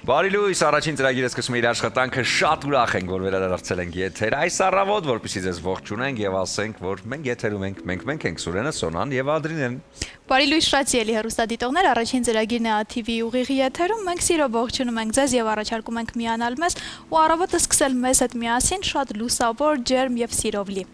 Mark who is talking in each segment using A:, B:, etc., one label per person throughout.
A: Բարի լույս, առաջին ծրագիրը սկսում է իր աշխատանքը, շատ ուրախ ենք, որ վերադարձել ենք եթեր այս առավոտ, որպեսզի ձեզ ողջունենք եւ ասենք, որ մենք եթերում ենք, մենք ենք Սուրենը, Սոնան եւ Ադրինեն։
B: Բարի լույս, շատ սիրելի հեռուստադիտողներ, առաջին ծրագիրն է ATV ուղիղի եթերում, մենք սիրով ողջունում ենք ձեզ եւ առաջարկում ենք միանալ մեզ ու առավոտը սկսել մեզ հետ միասին շատ լուսավոր, ջերմ եւ սիրով լի։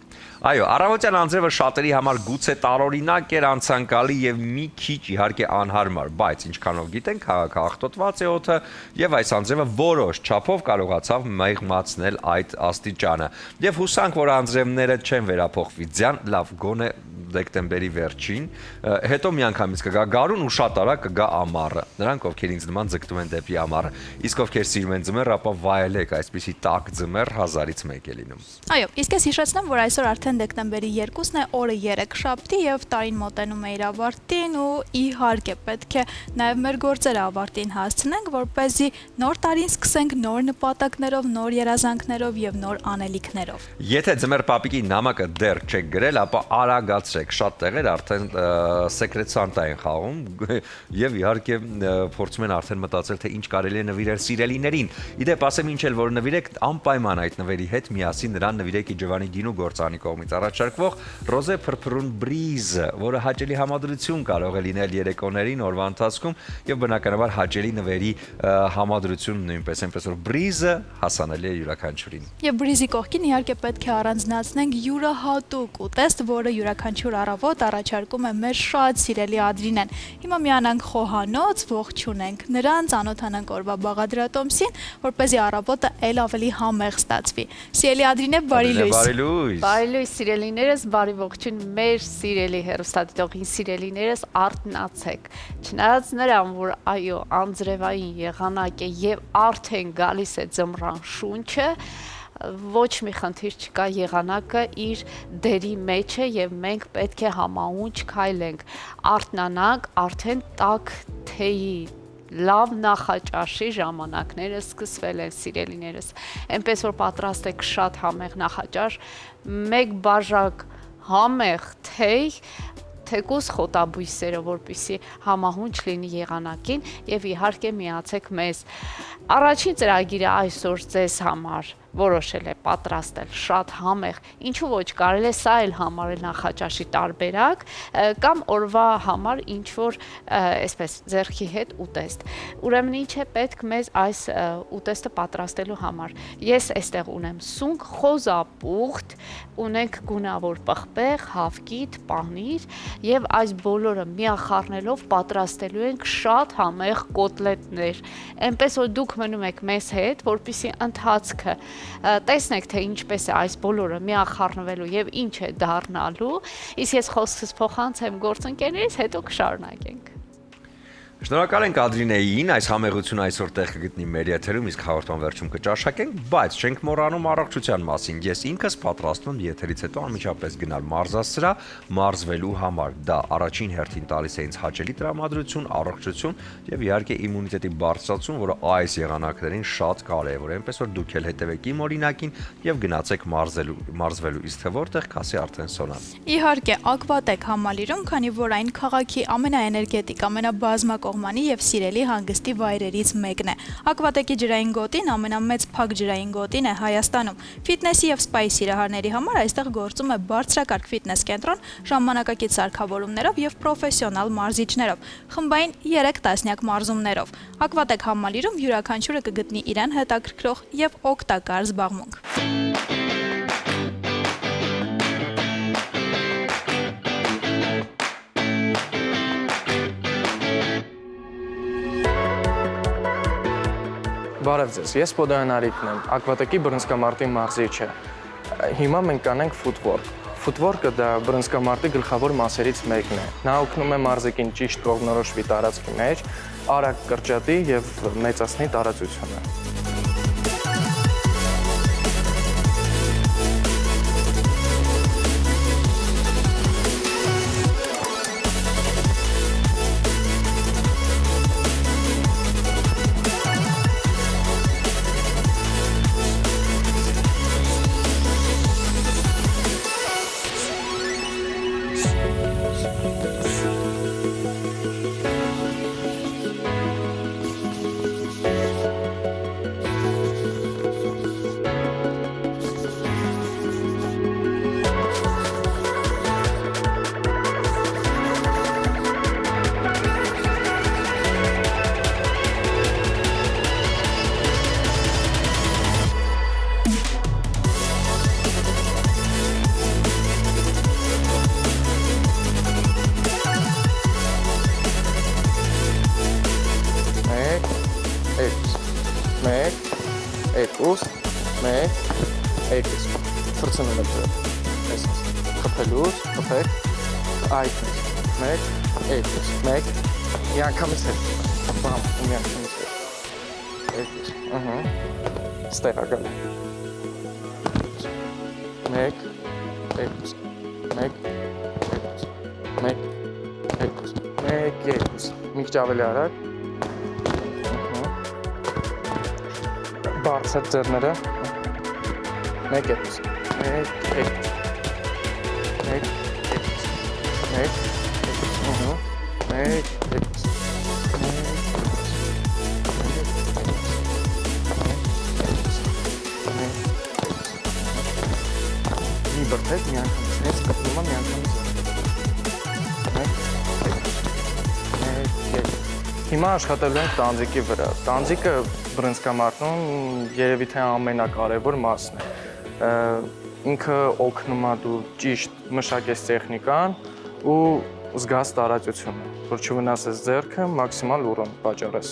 A: Այո, առավոտյան անձրևը շատերի համար գուցե տարօրինակ էր, անցանկալի եւ մի քիչ իհարկե անհարմար, բայց ինչքանով գիտենք, քաղաքը աղտոտված է օդը եւ այս անձրևը որոշ չափով կարողացավ մեղմացնել այդ աստիճանը։ Եվ հուսանք, որ անձրևները չեն վերափոխվի ձյան, լավ, գոնե դեկտեմբերի վերջին, հետո միանգամից կգա գարուն ու շատ արագ կգա ամառը։ Նրանք, ովքեր ինձ նման ձգտում են դեպի ամառը, իսկ ովքեր սիրում են ձմեռ, ապա վայելեք այսպիսի տաք ձմեռ 1000-ից 1 է լինում։
B: Այո, իսկ ես հիշեցնեմ, որ այսօր արդեն դեկտեմբերի 2-ն է, օրը 3 շաբթի եւ տարին մոտենում է իր ավարտին ու իհարկե պետք է նաեւ մեր գործերը ավարտին հասցնենք, որպեսզի նոր տարին սկսենք նոր նպատակներով, նոր երազանքներով եւ նոր անելիքներով։
A: Եթե ձմեռ պապիկի նամակը դեռ չեք գրել, ապա արագացրեք, շատ տեղեր արդեն Secret Santa են խաղում եւ իհարկե փորձում են արդեն մտածել, թե ինչ կարելի է նվիրել սիրելիներին։ Իդեպ ասեմ ինչ էլ որ նվիրեք, անպայման այդ նվերի հետ միասին նրան նվիրեք Իջևանի գինու գործանի կողմից առաջարկվող Ռոզե Փրփրուն բրիզը, որը հաճելի համադրություն կարող է լինել երեկոներին օրվա ընթացքում եւ բնականաբար հաճելի նվերի համադրություն նույնպես, այնպես որ բրիզը հասանելի է յուրաքանչյուրին։
B: Եվ բրիզի կողքին իհարկե պետք է առանձնացնենք յուրահատուկ ուտեստ, որը յուրաքանչյուր առավոտ առաջարկում է մեր շատ սիրելի Ադրինեն։ Հիմա միանանք խոհանոց, ողջունենք նրան, ծանոթանանք օրվա բաղադրատոմսին, որպեսզի առավոտը ել ավելի համեղ ստացվի։ Սիրելի Ադրինե, բարի լույս։
A: Բարի լույս։
C: Բարի լույս, սիրելիներս, բարի ողջույն մեր սիրելի հեռուստադիտողին սիրելիներս, արթնացեք։ Չնայած նրան, որ այո, անձրևային եղանակ է եւ արդեն գալիս է ձմռան շունչը, ոչ մի խնդիր չկա, եղանակը իր դերի մեջ է եւ մենք պետք է համահունչ քայլենք, արթնանանք, արդեն տաք թեյի լավ նախաճաշի ժամանակները սկսվել են, սիրելիներս, այնպես որ պատրաստեք շատ համեղ նախաճաշ, մեկ բաժակ համեղ թեյ, թեկուզ խոտաբույսերը, որպեսզի համահունչ լինի եղանակին եւ իհարկե միացեք մեզ։ Առաջին ծրագիրը այսօր ձեզ համար որոշել է պատրաստել շատ համեղ, ինչու ոչ, կարելի է սա էլ համարել նախաճաշի տարբերակ կամ օրվա համար ինչ որ այսպես ձեռքի հետ ուտեստ։ Ուրեմն ինչ է պետք մեզ այս ուտեստը պատրաստելու համար։ Ես այստեղ ունեմ սունկ, խոզապուխտ, ունենք գունավոր պղպեղ, հավկիթ, պանիր եւ այս բոլորը միախառնելով պատրաստելու ենք շատ համեղ կոտլետներ։ Այնպես որ դուք մնում եք մեզ հետ, որպեսզի ընթացքը տեսնեք, թե ինչպես է այս բոլորը միախառնվելու եւ ինչ է դառնալու, իսկ ես խոսքս փոխանցեմ գործընկերներից, հետո կշարունակենք։
A: Շնորհակալ ենք Ադրինեին, այս համեղությունը այսօր տեղ կգտնի մեր եթերում, իսկ հաղորդման վերջում կճաշակենք, բայց չենք մոռանում առողջության մասին։ Ես ինքս պատրաստվում եթերից հետո անմիջապես գնալ մարզասրահ մարզվելու համար։ Դա առաջին հերթին տալիս է ինձ հաճելի տրամադրություն, առողջություն եւ իհարկե իմունիտետի բարձրացում, որը այս եղանակներին շատ կարեւոր է։ Այնպես որ դուք էլ հետևեք իմ օրինակին եւ գնացեք մարզվելու, իսկ թե որտեղ կասի արդեն Սոնան։
B: Իհարկե, Ակվատեկ համալիրում, քանի որ այն քաղաքի ամենաէներգետիկ, ամենաբազմակողմանի եւ սիրելի հանգստի վայրերից մեկն է։ Ակվատեկի ջրային գոտին ամենամեծ փակ ջրային գոտին է Հայաստանում։ Ֆիթնեսի եւ սպայի սիրահարների համար այստեղ գործում է բարձրակարգ ֆիթնես կենտրոն ժամանակակից սարքավորումներով եւ պրոֆեսիոնալ մարզիչներով, խմբային 3 տասնյակ մարզումներով։ Ակվատեկ համալիրում յուրաքանչյուրը կգտնի իրեն հետաքրքրող եւ օգտակար զբաղմունք։
D: Բարև ձեզ, ես Պոդոյան Արիկն եմ, Ակվատեկի բռնցքամարտի մարզիչը։ Հիմա մենք կանենք ֆուտվորք։ Ֆուտվորքը դա բռնցքամարտի գլխավոր մասերից մեկն է։ Նա օգնում է մարզիկին ճիշտ կողմնորոշվի տարածքի մեջ, արագ կրճատի եւ մեծացնի տարածությունը։ 1 2 Ֆրցնում եք դրան։ Այսպես։ Խփելուց, խփեք։ Այդպես։ 1 2 1 Միանգամից հետ։ Բամ, միանգամից հետ։ Այդպես։ Ահա։ Ստեղ ագալ։ 1 2 1 2 1 2 Մի քիչ ավելի արագ։ Բարձր ձեռները։ 1 2 1 2 1 Մի բրդեք միանգամից, հենց կպնում եմ միանգամից։ Հիմա աշխատելու ենք տանձիկի վրա։ Տանձիկը բռնցքամարտում երևի թե ամենակարևոր մասն է։ Ինքը օգնում է դու ճիշտ մշակես տեխնիկան ու զգաս տարածությունը, որ չվնասես ձեռքը, մաքսիմալ ուրոն պատճառես։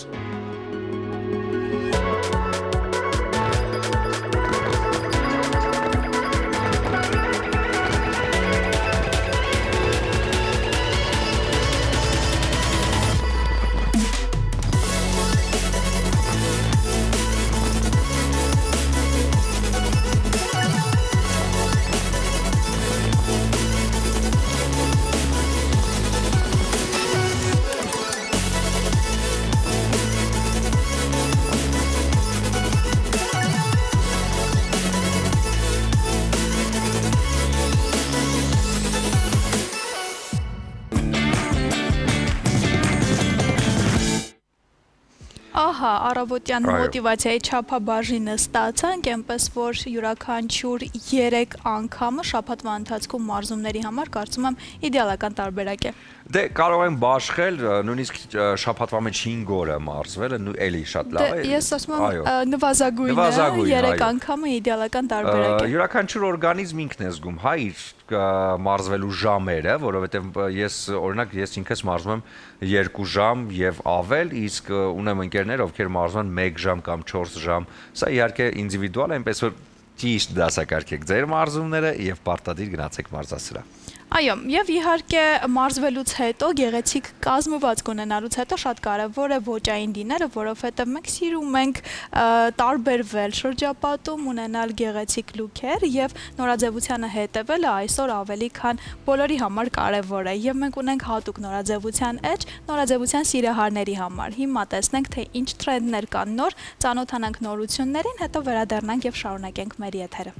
B: Ահա, առավոտյան մոտիվացիայի չափաբաժինը ստացանք, այնպես որ յուրաքանչյուր 3 անգամը շաբաթվա ընթացքում մարզումների համար կարծում եմ իդեալական տարբերակ է։
A: Դե կարող եմ բաշխել, նույնիսկ շաբաթվա մեջ 5 օրը մարզվելը էլի շատ լավ է։
B: Դե ես ասում եմ նվազագույնը 3 անգամը իդեալական տարբերակ է։
A: Յուրաքանչյուր օրգանիզմ ինքն է զգում, հա, իր մարզվելու ժամերը, որովհետև ես օրինակ ես ինքս մարզվում եմ 2 ժամ եւ ավել, իսկ ունեմ ընկերներ, ովքեր մարզվում են 1 ժամ կամ 4 ժամ։ Սա իհարկե ինդիվիդուալ է, այնպես որ ճիշտ դասակարգեք ձեր մարզումները եւ պարտադիր գնացեք մարզասրահ։
B: Այո, եւ իհարկե մարզվելուց հետո գեղեցիկ կազմվածք ունենալուց հետո շատ կարեւոր է ոճային դիները, որովհետեւ մենք սիրում ենք տարբերվել շրջապատում, ունենալ գեղեցիկ լուքեր եւ նորաձևությանը հետեւելը այսօր ավելի քան բոլորի համար կարեւոր է եւ մենք ունենք հատուկ նորաձևության էջ, նորաձևության սիրահարների համար։ Հիմա տեսնենք թե ինչ թրենդներ կան նոր, ծանոթանանք նորություններին, հետո վերադառնանք եւ շարունակենք մեր եթերը։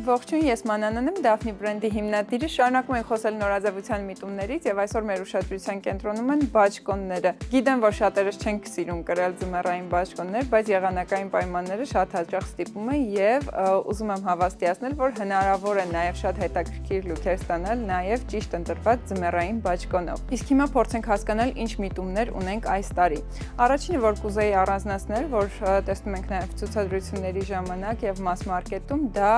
E: Ողջույն, ես Մանանան եմ, Daphne բրենդի հիմնադիրը, շարունակում ենք խոսել նորաձևության միտումներից եւ այսօր մեր ուշադրության կենտրոնում են բաճկոնները։ Գիտեմ, որ շատերս չենք սիրում կրել ձմեռային բաճկոններ, բայց եղանակային պայմանները շատ հաճախ ստիպում են եւ ուզում եմ հավաստիացնել, որ հնարավոր է նաեւ շատ հետաքրքիր լուքեր ստանալ նաեւ ճիշտ ընտրված ձմեռային բաճկոնով։ Իսկ հիմա փորձենք հասկանալ ինչ միտումներ ունենք այս տարի։ Առաջինը, որ կուզեի առանձնացնել, որ տեսնում ենք նաեւ ցուցադրությունների ժամանակ եւ մաս մարքետում, դա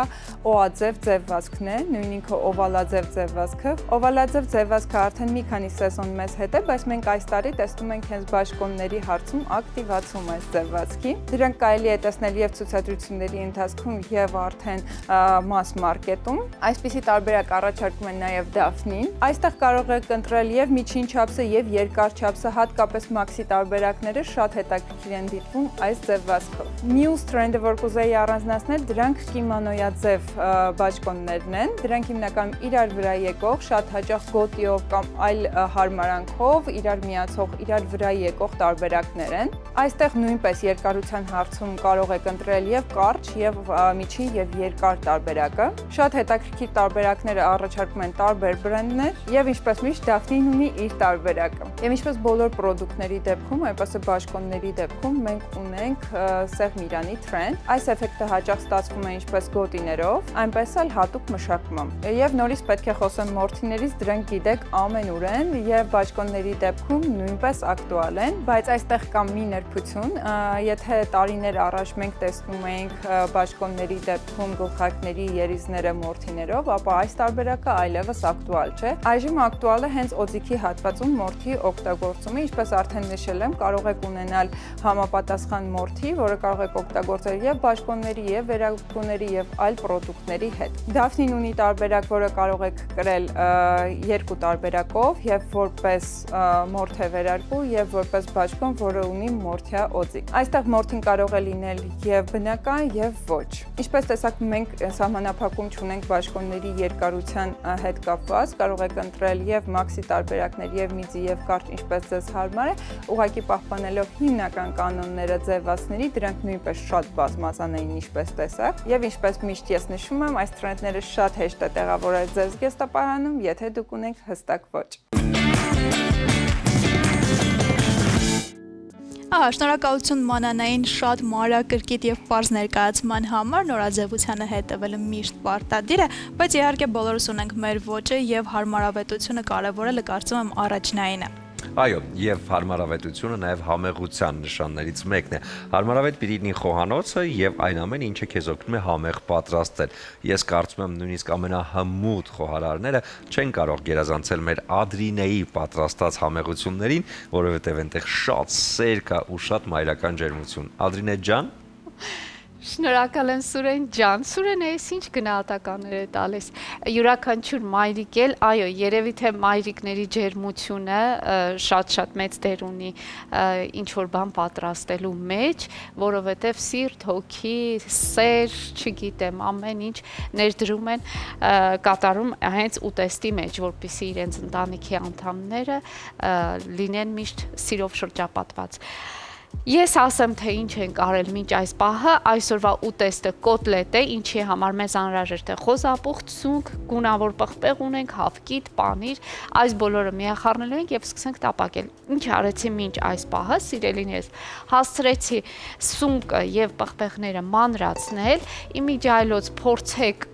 E: օաձև ձևվածքն է, նույն ինքը օվալաձև ձևվածքը։ Օվալաձև ձևվածքը արդեն մի քանի սեզոն մեզ հետ է, բայց մենք այս տարի տեսնում ենք հենց բաճկոնների հարցում ակտիվացում այս ձևվածքի։ Դրանք կարելի է տեսնել եւ ցուցադրությունների ընթացքում եւ արդեն մաս մարքետում։ Այսպիսի տարբերակ առաջարկում են նաեւ Daphne-ին։ Այստեղ կարող եք ընտրել եւ միջին չափսը եւ երկար չափսը, հատկապես մաքսի տարբերակները շատ հետաքրքիր են դիտվում այս ձևվածքով։ Մյուս թրենդը, որ կուզեի առանձնացնել, դրանք կիմոնոյաձև բաճկոններն են, դրանք հիմնականում իրար վրա եկող, շատ հաճախ գոտիով կամ այլ հարմարանքով իրար միացող, իրար վրա եկող տարբերակներ են։ Այստեղ նույնպես երկարության հարցում կարող եք ընտրել եւ կարճ, եւ միջին եւ երկար տարբերակը։ Շատ հետաքրքիր տարբերակները առաջարկում են տարբեր բրենդներ եւ ինչպես միշտ Daphne-ն ունի իր տարբերակը։ Եվ ինչպես բոլոր պրոդուկտների դեպքում, այնպես է բաճկոնների դեպքում մենք ունենք սեղմ իրանի թրենդ։ Այս էֆեկտը հաճախ ստացվում է ինչպես գոտիներով, այնպես էլ հատուկ մշակմամբ։ Եվ նորից պետք է խոսեմ մորթիներից, դրանք գիտեք ամենուրեն եւ բաճկոնների դեպքում նույնպես ակտուալ են, բայց այստեղ կա մի նրբություն, եթե տարիներ առաջ մենք տեսնում էինք բաճկոնների դեպքում գլխարկների երիզները մորթիներով, ապա այս տարբերակը այլևս ակտուալ չէ։ Այժմ ակտուալ է հենց օձիքի հատվածում մորթի օգտագործումը, ինչպես արդեն նշել եմ, կարող եք ունենալ համապատասխան մորթի, որը կարող եք օգտագործել եւ բաճկոնների, եւ վերարկուների, եւ այլ պրոդուկտների հետ։ Դաֆնին ունի տարբերակ, որը կարող եք կրել երկու տարբերակով, եւ որպես մորթ է վերարկու, եւ որպես բաճկոն, որը ունի մորթյա օձիք։ Այստեղ մորթին կարող է լինել եւ բնական, եւ ոչ։ Ինչպես տեսակ, մենք սահմանափակում չունենք բաճկոնների երկարության հետ կապված, կարող եք ընտրել եւ մաքսի տարբերակներ, եւ միձի, եւ կարճ, ինչպես ձեզ հարմար է, ուղղակի պահպանելով հիմնական կանոնները ձևացների, դրանք նույնպես շատ բազմազան են, ինչպես տեսակ, եւ ինչպես միշտ ես նշում եմ, այս տրենդները շատ հեշտ է տեղավորել ձեր զգեստապահարանում, եթե դուք ունեք հստակ ոճ։
B: Շնորհակալություն Մանանային շատ մանրակրկիտ եւ պարզ ներկայացման համար, նորաձևությանը հետևելը միշտ պարտադիր է, բայց իհարկե բոլորս ունենք մեր ոճը եւ հարմարավետությունը կարեւորելը կարծում եմ առաջնային է։
A: Այո, եւ հարմարավետությունը նաեւ համեղության նշաններից մեկն է։ Հարմարավետ պիտի լինի խոհանոցը եւ այն ամենը, ինչը քեզ օգնում է համեղ պատրաստել։ Ես կարծում եմ նույնիսկ ամենահմուտ խոհարարները չեն կարող գերազանցել մեր Ադրինեի պատրաստած համեղություններին, որովհետեւ այնտեղ շատ սեր կա ու շատ մայրական ջերմություն։ Ադրինե ջան,
C: Շնորհակալ եմ Սուրեն ջան։ Սուրենը էս ինչ գնահատականներ է տալիս։ Յուրաքանչյուր մայրիկ էլ, այո, երևի թե մայրիկների ջերմությունը շատ մեծ դեր ունի ինչ որ բան պատրաստելու մեջ, որովհետև սիրտ, հոգի, սեր, չգիտեմ, ամեն ինչ ներդրում են կատարում հենց ուտեստի մեջ, որպեսզի իրենց ընտանիքի անդամները լինեն միշտ սիրով շրջապատված։ Ես ասեմ, թե ինչ ենք արել մինչ այս պահը, այսօրվա ուտեստը կոտլետ է, ինչի համար մեզ անհրաժեշտ է խոզապուխտ, սունկ, գունավոր պղպեղ ունենք, հավկիտ, պանիր, այս բոլորը միախառնելու ենք եւ սկսենք տապակել։ Ինչ արեցի մինչ այս պահը, սիրելիներս, հասցրեցի սունկը եւ պղպեղները մանրացնել, իմիջիայլոց փորձեք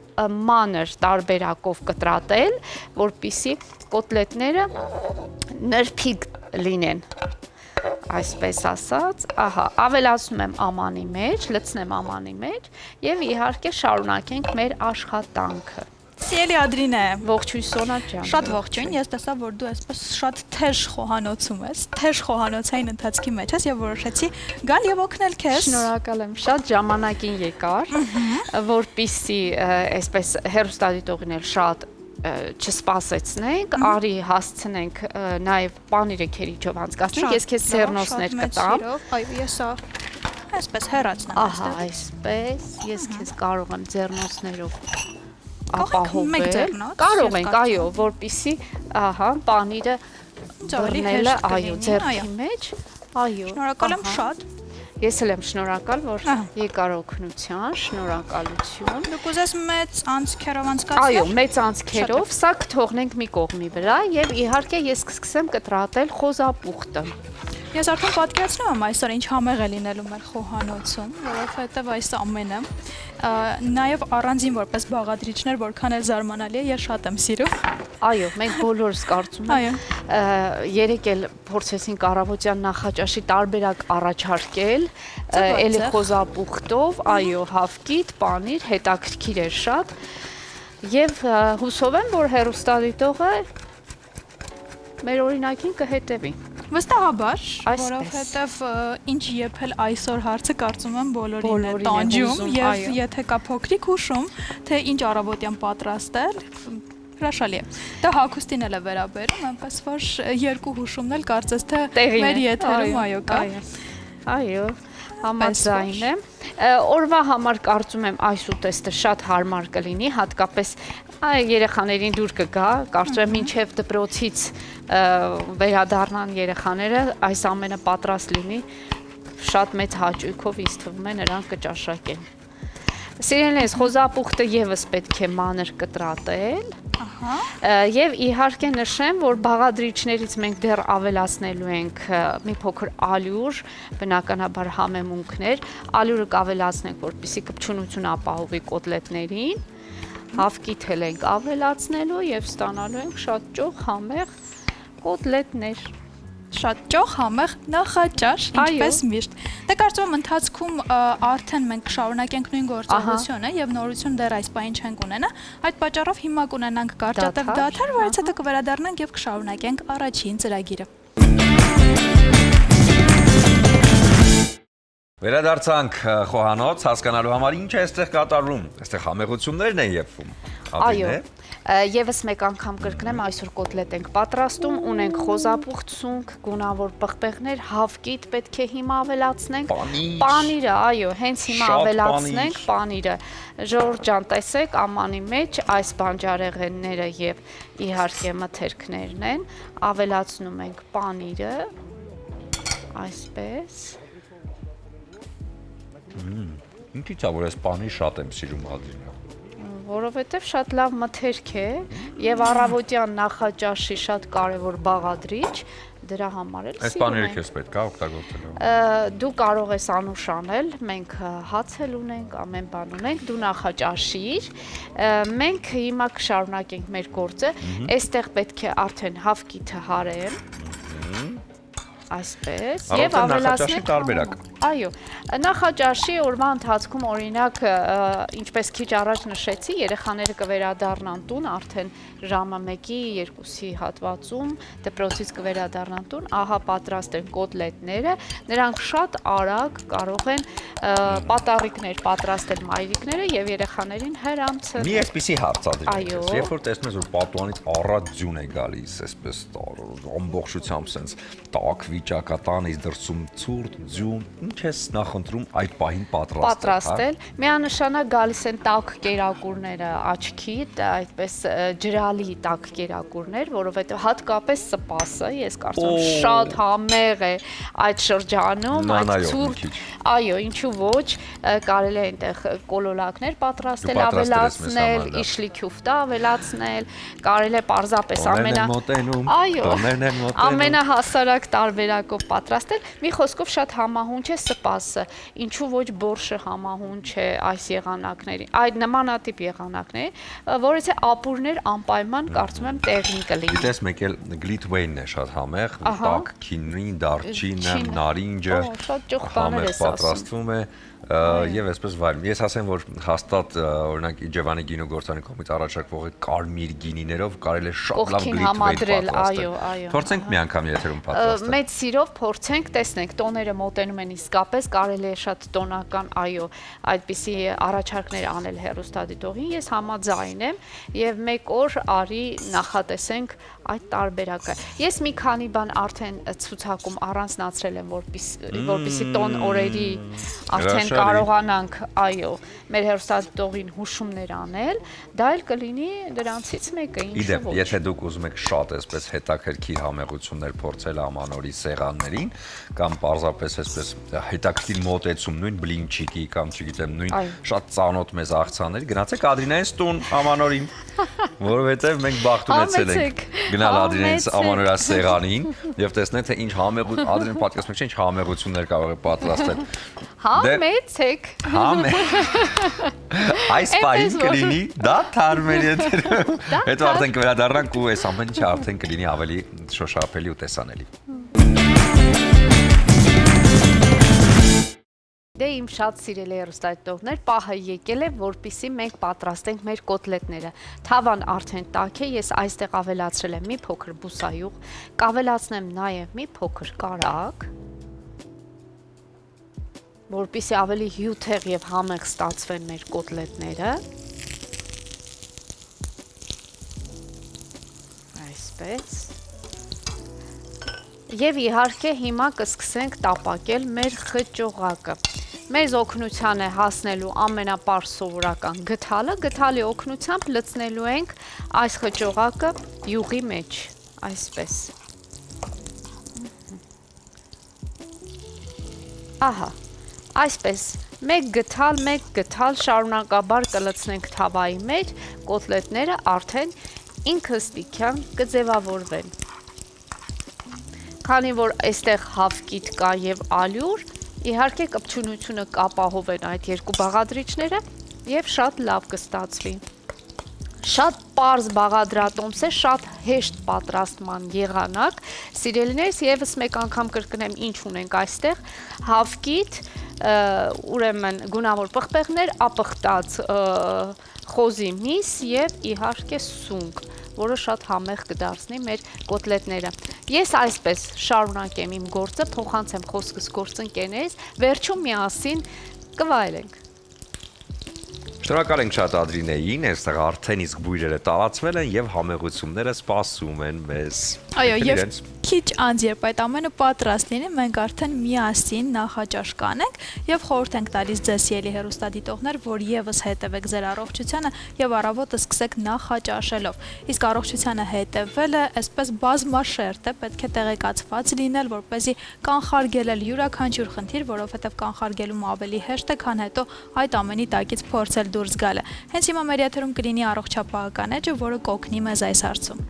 C: մանր տարբերակով կտրատել, որպիսի կոտլետները նրբիկ լինեն։ Այսպես ասած, ահա, ավելացնում եմ ամանի մեջ, լցնեմ ամանի մեջ եւ իհարկե շարունակենք մեր աշխատանքը։
B: Սիրելի Ադրինե,
C: Ողջույն Սոնա ջան։
B: շատ ողջույն, ես տեսա, որ դու այսպես շատ թեժ խոհանոցում ես, թեժ խոհանոցային ընթացքի մեջ ես եւ որոշեցի գալ եւ օգնել քեզ։
C: Շնորհակալ եմ, շատ ժամանակին եկար, որպիսի այսպես հերոստատիտողին էլ շատ չսպասեցնենք, արի հասցնենք նաև պանիրը քերիչով անցկացնենք, ես քեզ ձեռնոցներ կտամ։
B: Այո, ես այսպես հեռացնեմ։
C: Ահա, այսպես, ես քեզ կարող եմ ձեռնոցներով ապահովել։ Կարող ենք, այո, որպիսի, ահա, պանիրը բռնելը, այո, ձեռքի մեջ, այո։
B: Շնորհակալ եմ շատ։
C: Ես էլ եմ շնորհակալ, որ եկար օգնության, շնորհակալություն։
B: Դուք ուզես մեծ անցքերով անցկացնել։
C: Այո, մեծ անցքերով, սա կթողնենք մի կողմի վրա եւ իհարկե ես կսկսեմ կտրատել խոզապուխտը։
B: Ես արդեն պատկերացնում եմ այսօր ինչ համեղ է լինելու մեր խոհանոցում, որովհետև այս ամենը նաև առանձին որպես բաղադրիչներ, որքան էլ զարմանալի է, ես շատ եմ սիրում։
C: Այո, մենք բոլորս կարծում եմ, երեք էլ փորձեցինք առավոտյան նախաճաշի տարբերակ առաջարկել, էլի խոզապուխտով, այո, հավկիտ, պանիր, հետաքրքիր էր շատ։ Եվ հուսով եմ, որ հերոստատիտողը մեր օրինակին կհետևի։
B: Վստահաբար, որովհետև ինչ եփել այսօր հարցը կարծում եմ բոլորին է տանջում եւ եթե կա փոքրիկ հուշում, թե ինչ առավոտյան պատրաստել, հրաշալի է։ Դա հագուստին էլ է վերաբերում, այնպես որ երկու հուշումն էլ կարծես թե մեր եթերում այո կա։
C: Այո, համաձայն եմ։ Օրվա համար կարծում եմ այս ուտեստը շատ հարմար կլինի, հատկապես երեխաներին դուր կգա, կարծում եմ մինչև դպրոցից վերադառնան երեխաները, այս ամենը պատրաստ լինի, շատ մեծ հաճույքով ինձ թվում է նրանք կճաշակեն։ Սիրելիներս, խոզապուխտը եւս պետք է մանր կտրատել։ Եվ իհարկե նշեմ, որ բաղադրիչներից մենք դեռ ավելացնելու ենք մի փոքր ալյուր, բնականաբար համեմունքներ, ալյուրը կավելացնենք, որպեսզի կպչունություն ապահովի կոտլետներին։ Հավկիթել ենք ավելացնելու եւ ստանալու ենք շատ ճոխ համեղ կոտլետներ։
B: Շատ ճոխ համեղ նախաճաշ, ինչպես միշտ։ Դե կարծում եմ ընթացքում արդեն մենք կշարունակենք նույն գործողությունը եւ նորություն դեռ այս պահին չենք ունենա։ Այդ պատճառով հիմա կունենանք կարճատև դադար, որից հետո կվերադառնանք եւ կշարունակենք առաջին ծրագիրը։
A: Վերադարձանք խոհանոց հասկանալու համար ինչ է այստեղ կատարվում։ Այստեղ համեղություններն են եփվում։
C: Այո, եւս մեկ անգամ կրկնեմ, այսօր կոտլետ ենք պատրաստում, ունենք խոզապուխ ցունք, գունավոր պղպեղներ, հավկիթ պետք է հիմա ավելացնենք։ Պանիրը, այո, հենց հիմա ավելացնենք պանիրը։ Ժողովուրդ ջան, տեսեք, ամանի մեջ այս բանջարեղենները եւ իհարկե մթերքներն են, ավելացնում ենք պանիրը, այսպես։
A: Ինչի՞ց է որ այս պանի շատ եմ սիրում Ադրինա։
C: Որովհետև շատ լավ մթերք է եւ առավոտյան նախաճաշի շատ կարեւոր բաղադրիչ, դրա համար էլ
A: Այս պաները քեզ պետք է օգտագործելու։
C: Դու կարող ես անուշ անել, մենք հաց էլ ունենք, ամեն բան ունենք, դու նախաճաշիր։ Մենք հիմա կշարունակենք մեր գործը, այստեղ պետք է արդեն հավկիթը հարեմ։ Այսպես եւ ավելացնենք տարբերակ։ Այո, նախաճաշի օրվա ընթացքում օրինակ ինչպես քիչ առաջ նշեցի, երեխաները կվերադառնան տուն արդեն ժամը 1-ի 2-ի հատվածում, դպրոցից կվերադառնան տուն, ահա պատրաստ են կոտլետները, նրանք շատ արագ կարող են պատառիկներ պատրաստել մայրիկները եւ երեխաներին հրամցնել։
A: Մի այսպիսի հարց Ադրինա, երբ որ տեսնում ես որ պատուանից առատ ձյուն է գալիս, այսպես ամբողջությամբ sense տաք վիճակատանից դրսում ցուրտ ձյուն, ինչ ես նախընտրում այդ պահին պատրաստել։ Միանշանակ
C: գալիս են տաք կերակուրները աչքիդ, այդպես ջրալի տաք կերակուրներ, որովհետեւ հատկապես սպասը, ես կարծում եմ շատ համեղ է այդ շրջանում, այդ ցուրտ, այո, ինչու ոչ, կարելի է այնտեղ կոլոլակներ պատրաստել, ավելացնել, իշլիքյուֆտա ավելացնել, կարելի է պարզապես ամենահասարակ տարբերակով պատրաստել, մի խոսքով շատ համահունչ է սպասը, ինչու ոչ բորշը համահունչ է այս եղանակների, այդ նմանատիպ եղանակների, որից է ապուրներ անպայման կարծում եմ տեղին կլինի։
A: Գիտես մեկ էլ գլիթվեյնն է շատ համեղ, տաք քինին, դարչինը, նարինջը,
C: շատ ճոխ բաներ ես ասում։
A: Պատրաստվում է եւ այսպես վայրում։ Ես ասեմ, որ հաստատ օրինակ Իջևանի գինու գործարանի կողմից առաջարկվող կարմիր գինիներով կարելի է շատ լավ գլիթվեյն պատրաստել։ Փորձենք մի անգամ եթերում պատրաստել։
C: Մեծ սիրով փորձենք, տեսնենք, տոները մոտենում են իսկապես, կարելի է շատ տոնական, այո, այդպիսի առաջարկներ անել հեռուստադիտողին, ես համաձայն եմ եւ մեկ օր արի նախատեսենք այդ տարբերակը։ Ես մի քանի բան արդեն ցուցակում առանձնացրել եմ, որպեսզի տոն օրերի արդեն կարողանանք, այո, մեր հեռուստադիտողին հուշումներ անել, դա էլ կլինի դրանցից մեկը, ինչու ոչ։
A: Իդեպ, եթե դուք ուզում եք շատ այսպես հետաքրքիր համեղություններ փորձել ամանորի սեղաններին, կամ պարզապես այսպես հետաքրքիր մոտեցում նույն բլինչիկի կամ չգիտեմ նույն շատ ծանոթ մեզ աղցանների, գնացեք Ադրինայից տուն ամանորին, որովհետև մենք բախտ ունեցել ենք գնալ Ադրինայից ամանորյա սեղանին եւ տեսնել թե ինչ համեղություն Ադրին պատկերացնում եք, ինչ համեղություններ կարող է պատրաստել։
C: Համեցեք։
A: Այս պահին կլինի դա թարմեր եթերում։ Հետո արդեն կվերադառնանք ու այս ամեն ինչը արդեն կլինի ավելի շոշափելի ու տեսանելի։
C: Դե իմ շատ սիրելի հեռուստադիտողներ, պահը եկել է, որպեսզի մենք պատրաստենք մեր կոտլետները։ Թավան արդեն տաք է, ես այստեղ ավելացրել եմ մի փոքր բուսայուղ, կավելացնեմ նաև մի փոքր կարագ, որպեսզի ավելի հյութեղ եւ համեղ ստացվեն մեր կոտլետները։ Այսպես։ Եվ իհարկե հիմա կսկսենք տապակել մեր խճողակը։ Մեզ օգնության է հասնելու ամենապարզ սովորական գդալը, գդալի օգնությամբ լցնելու ենք այս խճողակը յուղի մեջ, այսպես։ Ահա, այսպես, մեկ գդալ շարունակաբար կլցնենք թավայի մեջ, կոտլետները արդեն ինքնստիքյան կձևավորվեն։ Քանի որ այստեղ հավկիթ կա եւ ալյուր, իհարկե կպչունությունը կապահովեն այդ երկու բաղադրիչները եւ շատ լավ կստացվի։ Շատ պարզ բաղադրատոմս է, շատ հեշտ պատրաստման եղանակ։ Սիրելիներս, եւս մեկ անգամ կրկնեմ ինչ ունենք այստեղ, հավկիթ, ուրեմն գունավոր պղպեղներ, ապխտած խոզի միս եւ իհարկե սունկ, որը շատ համեղ կդարձնի մեր կոտլետները։ Ես այսպես շարունակեմ իմ գործը, փոխանցեմ խոսքս գործընկերներից, վերջում միասին կվայելենք։
A: Շնորհակալ ենք շատ Ադրինեին, այստեղ արդեն իսկ բույրերը տարածվել են եւ համեղությունները սպասում են մեզ։
B: Այո, եւ քիչ անց երբ այդ ամենը պատրաստ լինի, մենք արդեն միասին նախաճաշ կանենք եւ խորհուրդ ենք տալիս ձեզ ելի հեռուստադիտողներ, որ եւս հետևեք ձեր առողջությանը եւ առավոտը սկսեք նախաճաշելով։ Իսկ առողջությանը հետևելը այսպես բազմաշերտ է, պետք է տեղեկացված լինել, որպեսզի կանխարգելել յուրաքանչյուր խնդիր, որովհետեւ կանխարգելումը ավելի հեշտ է, քան հետո այդ ամենի տակից փորձել դուրս գալը։ Հենց հիմա մեր եթերում կլինի առողջապահական էջը, որը կօգնի մեզ այս հարցում։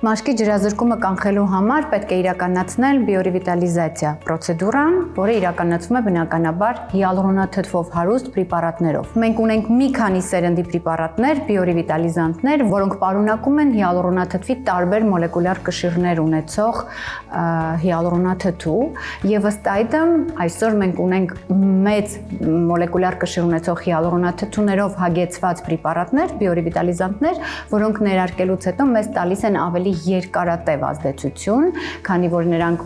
F: Մաշկի ջրազրկումը կանխելու համար պետք է իրականացնել բիորևիտալիզացիա պրոցեդուրան, որը իրականացվում է բնականաբար հիալուրոնաթթվով հարուստ պրեպարատներով։ Մենք ունենք մի քանի սերնդի պրեպարատներ, բիորևիտալիզանտներ, որոնք պարունակում են հիալուրոնաթթվի տարբեր մոլեկուլյար կշիռներ ունեցող հիալուրոնաթթու, եւ ըստ այդմ այսօր մենք ունենք մեծ մոլեկուլյար կշիռ ունեցող հիալուրոնաթթուներով հագեցված պրեպարատներ, բիորևիտալիզանտներ, որոնք ներարկելուց հետո մեզ տալիս են ավելի երկարատև ազդեցություն, քանի որ նրանք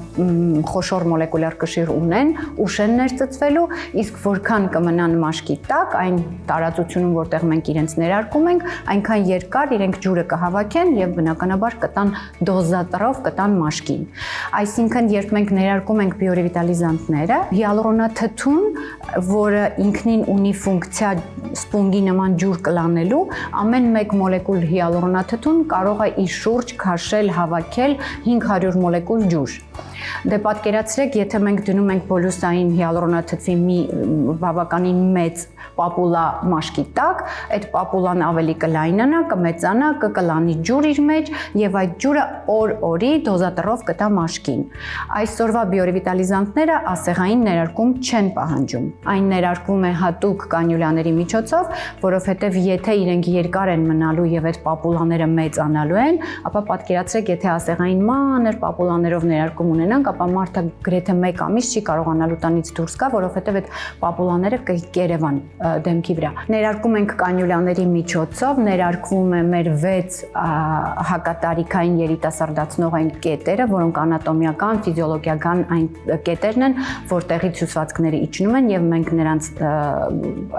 F: խոշոր մոլեկուլյար կշիռ ունեն, ուշ են ներծծվելու, իսկ որքան կմնան մաշկի տակ, այն տարածությունում, որտեղ մենք իրենց ներարկում ենք, այնքան երկար իրենք ջուրը կհավաքեն եւ բնականաբար կտան դոզատրով կտան մաշկին։ Այսինքն, երբ մենք ներարկում ենք բիորևիտալիզանտները, հիալուրոնաթթուն, որը ինքնին ունի ֆունկցիա սպունգի նման ջուր կլանելու, ամեն մեկ մոլեկուլ հիալուրոնաթթուն կարող է իր շուրջ քաշել, հավաքել 500 մոլեկուլ ջուր։ Դե պատկերացրեք, եթե մենք դնում ենք բոլուսային հիալուրոնաթթվի մի բավականին մեծ պապուլա մաշկի տակ, այդ պապուլան ավելի կլայնանա, կմեծանա, կլանի ջուր իր մեջ եւ այդ ջուրը օր-օրի դոզատրով կտա մաշկին։ Այսօրվա բիորևիտալիզանտները ասեղային ներարկում չեն պահանջում։ Այն ներարկվում է հատուկ կանյուլաների միջոցով, որովհետեւ եթե իրենք երկար են մնալու եւ այդ պապուլաները մեծանալու են, ապա պատկերացրեք, եթե ասեղային մանր պապուլաներով ներարկում ունենանք, ապա մարդը գրեթե 1 ամիս չի կարողանալու տանից դուրս գա, որովհետեւ այդ պապուլաները կերևան դեմքի վրա։ Ներարկում ենք կանյուլաների միջոցով, ներարկվում է մեր 6 հակատարիքային երիտասարդացնող այն կետերը, որոնք անատոմիական, ֆիզիոլոգիական այն կետերն են, որտեղից հյուսվածքները իջնում են եւ մենք նրանց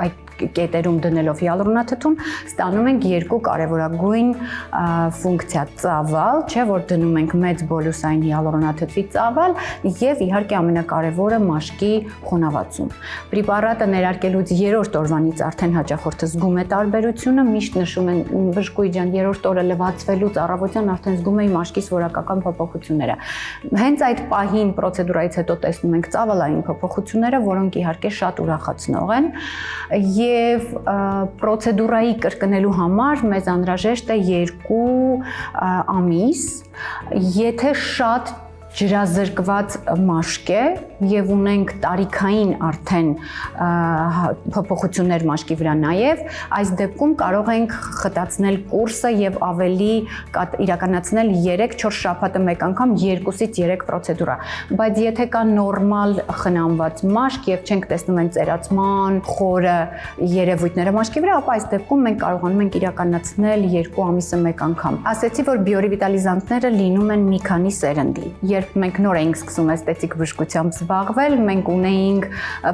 F: այդ կետերում դնելով հիալուրոնաթթուն ստանում ենք երկու կարևորագույն ֆունկցիա՝ ծավալ, չէ, որ դնում ենք մեծ բոլուսային հիալուրոնաթթվի ծավալ եւ իհարկե ամենակարևորը մաշկի խոնավացում։ Պրեպարատը ներարկելուց 3-րդ օրվանից արդեն հաճախորդը զգում է տարբերությունը, միշտ նշում են բժշկուհի ջան, 3-րդ օրը լվացվելուց առավոտյան արդեն զգում էի մաշկիս որակական փոփոխությունները։ Հենց այդ պահին պրոցեդուրայից հետո տեսնում ենք ծավալային փոփոխությունները, որոնք իհարկե շատ ուրախացնող են եւ պրոցեդուրայի կրկնելու համար մեզ անհրաժեշտ է 2 ամիս, եթե շատ ջրազրկված մաշկ է եւ ունենք տարիքային արդեն փոփոխություններ մաշկի վրա նաեւ, այս դեպքում կարող ենք խտացնել կուրսը եւ ավելի իրականացնել 3-4 շաբաթը մեկ անգամ 2-ից 3 պրոցեդուրա, բայց եթե կա նորմալ խնամված մաշկ եւ չենք տեսնում այն ծերացման խորը երևույթները մաշկի վրա, ապա այս դեպքում մենք կարողանում ենք իրականացնել 2 ամիսը մեկ անգամ։ Ասեցի, որ բիորևիտալիզանտները լինում են մի քանի սերնդի։ երբ մենք նոր էինք սկսում էսթետիկ բժշկությամբ զբաղվել, մենք ունեինք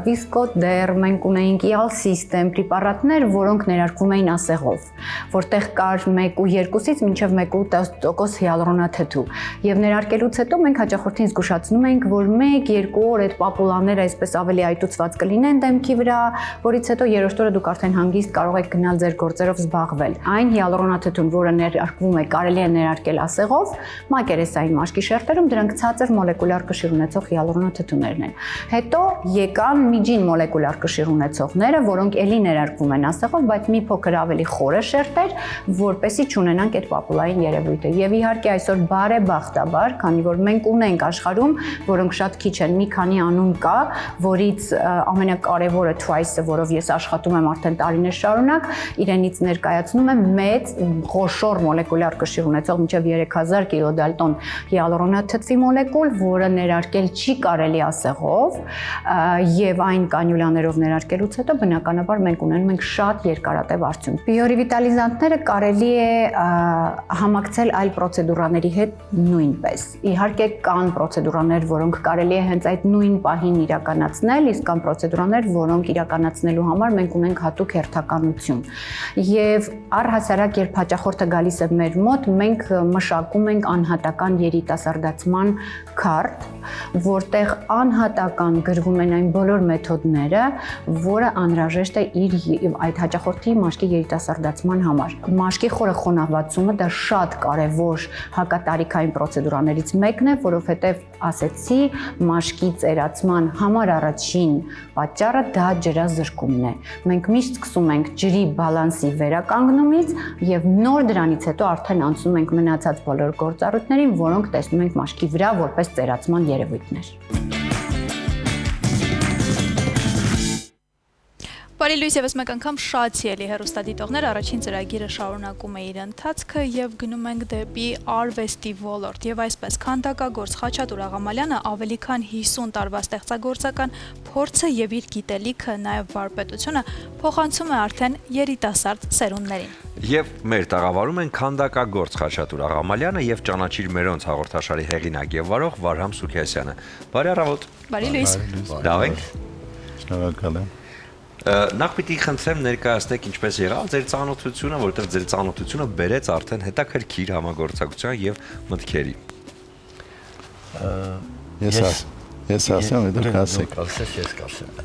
F: Viscoder, մենք ունեինք Ial System պրեպարատներ, որոնք ներարկվում էին ասեղով, որտեղ կար 1.2-ից մինչև 1.10% հիալուրոնաթթու։ Եվ ներարկելուց հետո մենք հաճախորդին զգուշացնում էինք, որ 1-2 օր այդ պապուլաները այսպես ավելի այտուցված կլինեն դեմքի վրա, որից հետո երրորդ օրը դուք արդեն հանգիստ կարող եք գնալ ձեր գործերով զբաղվել։ Այն հիալուրոնաթթուն, որը ներարկվում է, կարելի է ներարկել ասեղով, մակերեսային մաշկի շերտերում դրանք ցածր մոլեկուլյար կշիռ ունեցող հիալուրոնաթթուներն են։ Հետո եկան միջին մոլեկուլյար կշիռ ունեցողները, որոնք ելի ներարկվում են ասեղով, բայց մի փոքր ավելի խորը շերտեր, որպեսզի չունենանք այդ պապուլային երևույթը։ Եվ իհարկե այսօր բարեբախտաբար, քանի որ մենք ունենք աշխարհում, որոնք շատ քիչ են, մի քանի անուն կա, որից ամենակարևորը Twice-ը, որով ես աշխատում եմ արդեն տարիներ շարունակ, իրենից ներկայացնում եմ մեծ խոշոր մոլեկուլյար կշիռ ունեցող մինչև 3000 կիլոդալտոն հիալուրոնաթթվի մոլեկուլ, որը ներարկել չի կարելի ասեղով, եւ այն կանյուլաներով ներարկելուց հետո բնականաբար մենք ունենում ենք շատ երկարատև արդյունք։ Բիորևիտալիզանտները կարելի է համակցել այլ պրոցեդուրաների հետ նույնպես։ Իհարկե կան պրոցեդուրաներ, որոնք կարելի է հենց այդ նույն պահին իրականացնել, իսկ կան պրոցեդուրաներ, որոնք իրականացնելու համար մենք ունենք հատուկ հերթականություն։ Եվ առհասարակ, երբ հաճախորդը գալիս է մեր մոտ, մենք մշակում ենք անհատական երիտասարդացման քարտ, որտեղ անհատական գրվում են այն բոլոր մեթոդները, որը անհրաժեշտ է իր այդ հաճախորդի մաշկի երիտասարդացման համար։ Մաշկի խորը խոնավացումը դա շատ կարևոր հակատարիքային պրոցեդուրաներից մեկն է, որովհետև ասեցի, մաշկի ծերացման համար առաջին պատճառը դա ջրազրկումն է։ Մենք միշտ սկսում ենք ջրի բալանսի վերականգնումից եւ նոր դրանից հետո արդեն անցնում ենք մնացած բոլոր գործառույթներին, որոնք տեսնում ենք մաշկի վրա որպես ծերացման երևույթներ։
B: Բարի լույս եւս մեկ անգամ շատ սիրելի հեռուստադիտողներ, առաջին ծրագիրը շարունակում է իր ընթացքը եւ գնում ենք դեպի արվեստի ոլորտ եւ այսպես քանդակագործ Խաչատուր Աղամալյանը ավելի քան 50 տարվա ստեղծագործական փորձը եւ իր գիտելիքը նաեւ վարպետությունը փոխանցում է արդեն երիտասարդ սերունդներին։
A: Եվ մեր տաղավարում են քանդակագործ Խաչատուր Աղամալյանը եւ ճանաչիր մերոնց հաղորդաշարի հեղինակ եւ վարող Վարհամ Սուքիասյանը։ Բարի առավոտ։
B: Բարի լույս։
A: Լավ եք։
G: Շնորհակալ եմ։
A: Նախ պիտի խնդրեմ ներկայացնեք ինչպես եղավ ձեր ծանոթությունը, որովհետև ձեր ծանոթությունը բերեց արդեն հետաքրքիր համագործակցության եւ մտքերի։
G: Ես ասեմ, դուք ասեք։
H: Ես կասեմ։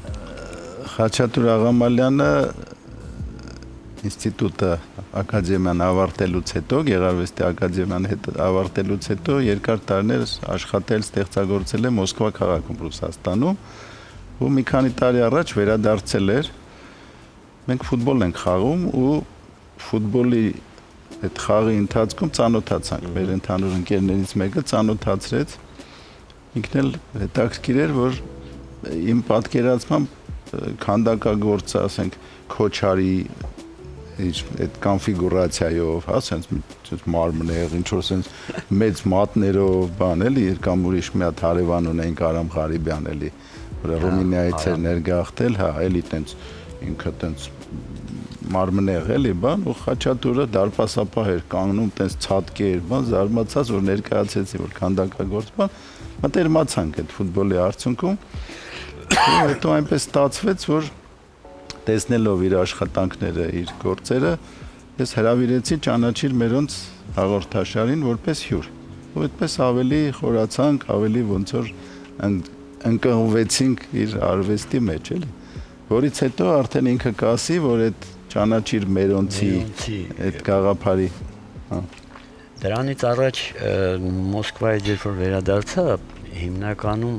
G: Խաչատուր Աղամալյանը ինստիտուտը ակադեմիան ավարտելուց հետո, Գեղարվեստի ակադեմիան ավարտելուց հետո երկար տարիներ աշխատել, ստեղծագործել է Մոսկվա քաղաքում Ռուսաստանում, ու մի քանի տարի առաջ վերադարձել էր։ Մենք ֆուտբոլ ենք խաղում ու ֆուտբոլի այդ խաղի ընթացքում ծանոթացանք։ Մեր ընդհանուր ընկերներից մեկը ծանոթացրեց։ Ինքն էլ հետաքրքիր էր, որ իմ պատկերացմամբ քանդակագործը, ասենք, քոչարի այդ կոնֆիգուրացիայով, հա, sense մարմնեղ, ինչ որ sense մեծ մատներով, բան էլի, կամ ուրիշ մի հատ հարևան ունենք Արամ Ղարիբյան էլի, որը Ռումինիայից էր ներգաղթել, հա, էլի տենց ինքը տենց մարմնեղ էլի, բան, ու Խաչատուրը դարպասապահ էր կանգնում, տենց ցածկ էր, բան, զարմացած, որ ներկայացեցի, որ քանդակագործ բան, մտերմացանք այդ ֆուտբոլի արդյունքում, ու հետո այնպես ստացվեց, որ տեսնելով իր աշխատանքները, իր գործերը, ես հրավիրեցի ճանաչիր մերոնց հաղորդաշարին որպես հյուր։ Ու այդպես ավելի խորացանք, ավելի ոնց որ ընկղմվեցինք իր արվեստի մեջ, էլի։ Որից հետո արդեն ինքը կասի, որ այդ ճանաչիր մերոնցի այդ գաղափարի, հա։
H: Դրանից առաջ Մոսկվայից երբ որ վերադարձա, հիմնականում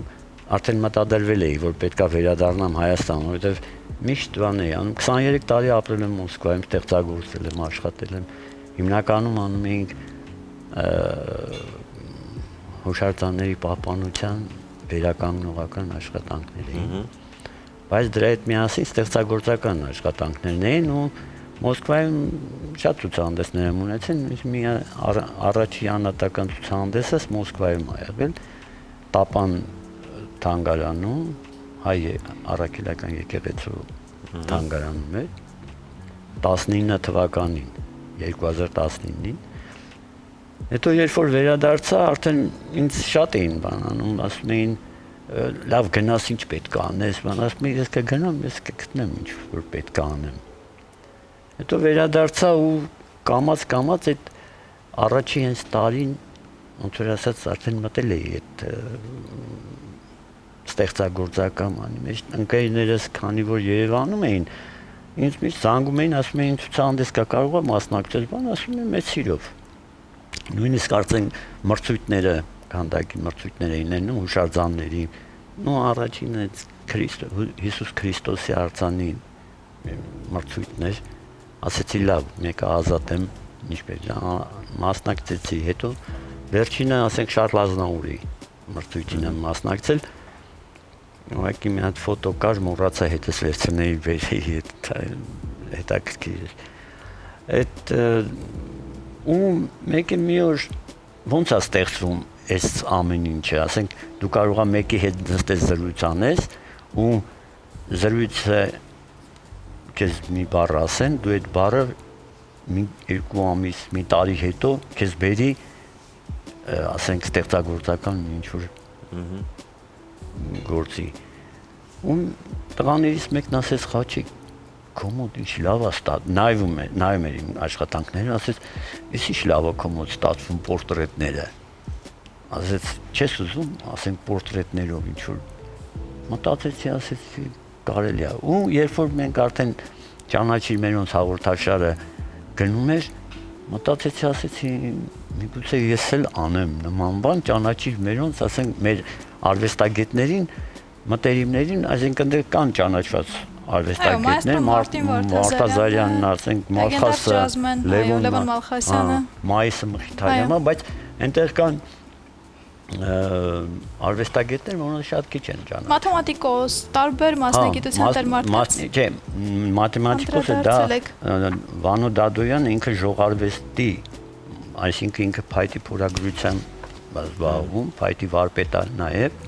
H: արդեն մտադրվել էի, որ պետքա վերադառնամ Հայաստան, որովհետև միշտ բան էի անում, 23 տարի ապրել եմ Մոսկվայում, ստեղծագործել եմ, աշխատել եմ, հիմնականում անում էինք հուշարձանների պահպանության վերականգնողական աշխատանքներ էին, բայց դրա հետ միասին ստեղծագործական աշխատանքներն էին ու Մոսկվայում շատ ցուցահանդեսներ եմ ունեցել, մի առաջի անհատական ցուցահանդեսս Մոսկվայում ա եղել, Տապան թանգարանում, հայ առաքելական եկեղեցու թանգարանում էր 19 թվականին, 2019-ին Հետո երբ որ վերադարձա, արդեն ինձ շատ էին բանանում, ասում էին լավ գնաս ինչ պետք է անես, բան ասում եմ ես կգնամ, ես կգտնեմ ինչ որ պետք է անեմ։ Հետո վերադարձա ու կամած այդ առաջի հենց տարին ոնց որ ասած արդեն մտել էի այդ ստեղծագործական անի մեջ ընկերներս քանի որ Երևանում էին ինձ միշտ զանգում էին ասում էին ցուցահանդես կա կարող եմ մասնակցել բան ասում եմ մեծ սիրով նույնիսկ արդեն մրցույթները քանդակի մրցույթներ էին ելնում հուշարձանների նո առաջին այդ Հիսուս Քրիստոսի արձանի մրցույթներ ասեցի լավ մեկը ազատեմ ինչպես մասնակցեցի հետո վերջինը ասենք Շարլ Ազնավուրի մրցույթին եմ մասնակցել ուղղակի մի հատ ֆոտո կար մոռացա հետս վերցնել վերի հետաքրքիր այդ ու մեկը մի օր ոնց է ստեղծվում այս ամեն ինչը ասենք դու կարող ես մեկի հետ նստես զրույց անես ու զրույցը քեզ մի բառ ասեն դու այդ բառը մի երկու ամիս մի տարի հետո քեզ բերի ասենք ստեղծագործական ինչ-որ գործի ու տղաներից մեկն ասեց խաչիկ կոմոդ ինչ լավ է նայում էր իմ աշխատանքները ասեց ես ինչ լավ է կոմոդ ստացվում պորտրետները ասեց չես ուզում ասենք պորտրետներով ինչ որ մտածեցի ասեցի կարելի է ու երբ որ մենք արդեն ճանաչի մերոնց հաղորդաշարը գնում էր մտածեցի ասեցի միգուցե ես էլ անեմ նման բան ճանաչի մերոնց ասենք մեր արվեստագետներին մտերիմներին այսինքն դեռ կան ճանաչված արվեստագետներ Մարտազարյանն ասենք Մալխասը Լևոն
B: Մալխասյանը
H: Մայիսը Մխիթարյանը բայց այնտեղ կան արվեստագետներ որոնք շատ քիչ են ճանաչում
B: մաթեմատիկոս տարբեր մասնագիտության տերմարտից
H: չէ մաթեմատիկոսը դա Վանո Դադոյանը ինքը ժողարվեստի այսինքն ինքը փայտի փորագրությամբ զբաղվում փայտի վարպետ է նաև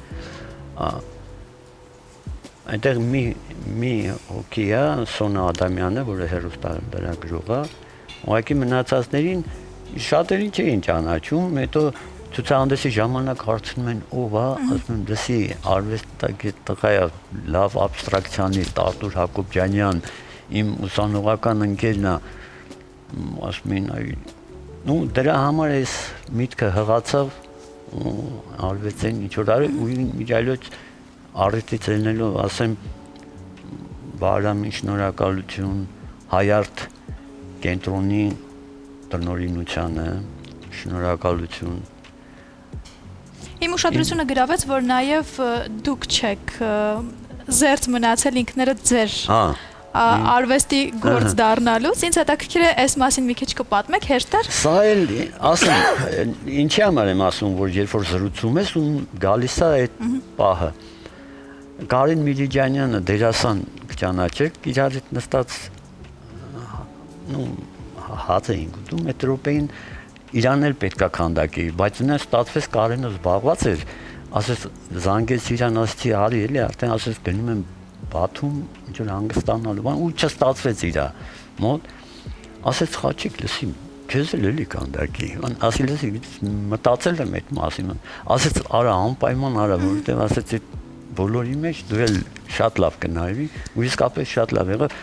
H: այնտեղ մի հոգի է Սոնա Ադամյանը որը հեռուստալրագրող է ուղղակի մնացածներին շատերին չէին ճանաչում հետո ցուցահանդեսի ժամանակ հարցնում են ով է ասում եմ դասի արվեստագետ տղա է լավ աբստրակցիոնիստ Արտուր Հակոբյանյան իմ ուսանողական ընկերն է ասում են այ նու դրա համար էս միտքը հղացավ արվեստին ինչ որ արի ու միջայլոց առիթից ելնելով ասեմ Վարամին շնորհակալություն Հայարտ կենտրոնի տնօրինությանը շնորհակալություն
B: Իմ ուշադրությունը գրավեց, որ նաև դուք չեք զերծ մնացել ինքներդ ձեր արվեստի գործ դառնալուց։ Ինձ հետաքրքիր է այս մասին մի քիչ կպատմեք հերթեր։
H: Սա էլ ասեմ, ինչի համար եմ ասում, որ երբ որ զրուցում ես ու գալիս է այդ պահը։ Կարեն Միլիջանյանը դերասան ճանաչեք, իրար հետ նստած հաց էինք ուտում, մետրոպեին իրան էլ պետքա քանդակի, բայց նա ստացվեց Կարենը զբաղված էր, ասես զանգեց իրան ասեցի արի էլի, արդեն ասես գնում եմ Բաթում ինչ որ հանգստանալու բան ու չստացվեց իրա մոտ, ասեց խաչիկ լսի, քեզ էլ էլի քանդակի, ասի լսի մտածել եմ այդ մասին, ասեց արա անպայման արա, որովհետև ասեց այդ բոլորի մեջ դու էլ շատ լավ կնայվի, ու իսկապես շատ լավ եղավ,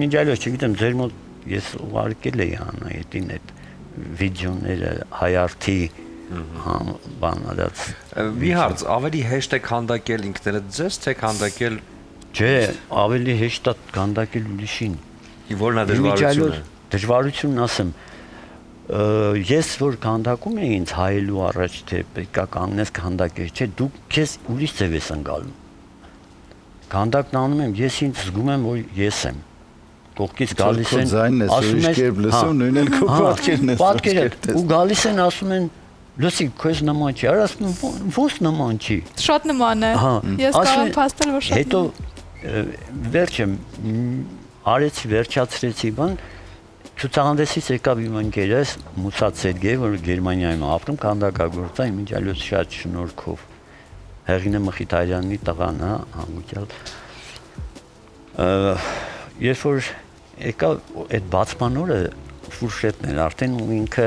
H: միջայլոց չգիտեմ ձեր մոտ ես ուղարկել էի Անահիտին այդ վիդեոները Հայարթի բանալած
A: մի հարց ավելի հեշտ է քանդակել ինքներդ ձեզ թե քանդակել
H: չէ ավելի հեշտ է քանդակել ուրիշին
A: որն է դժվարությունը
H: դժվարությունն ասեմ ես որ քանդակում եմ ինձ հայելու առաջ թե պետքա կանգնես քանդակել չէ դու քեզ ուրիշ ձև ես ընկալում քանդակն անում եմ ես ինձ զգում եմ որ ես եմ կողքից գալիս են
G: ասում են լսում նույնն էլ քո պատկերն է
H: պատկերը ու գալիս են ասում են լսի քեզ նման չի արա ասում ո՞նց նման չի
B: շատ նման է ես կարող եմ փաստել որ շատ
H: հետո վերջը արեցի վերջացրեցի բան ցուցահանդեսից եկավ իմ ընկերս Մուսաց Սերգեյ որը Գերմանիայում ապրում քանդակագործ է իմ ջալոց շատ շնորհքով Հեղինե Մխիթարյանի տղան է հանգուցյալ երբ որ եկա այդ բացման օրը ֆուրշետն էր արդեն ու ինքը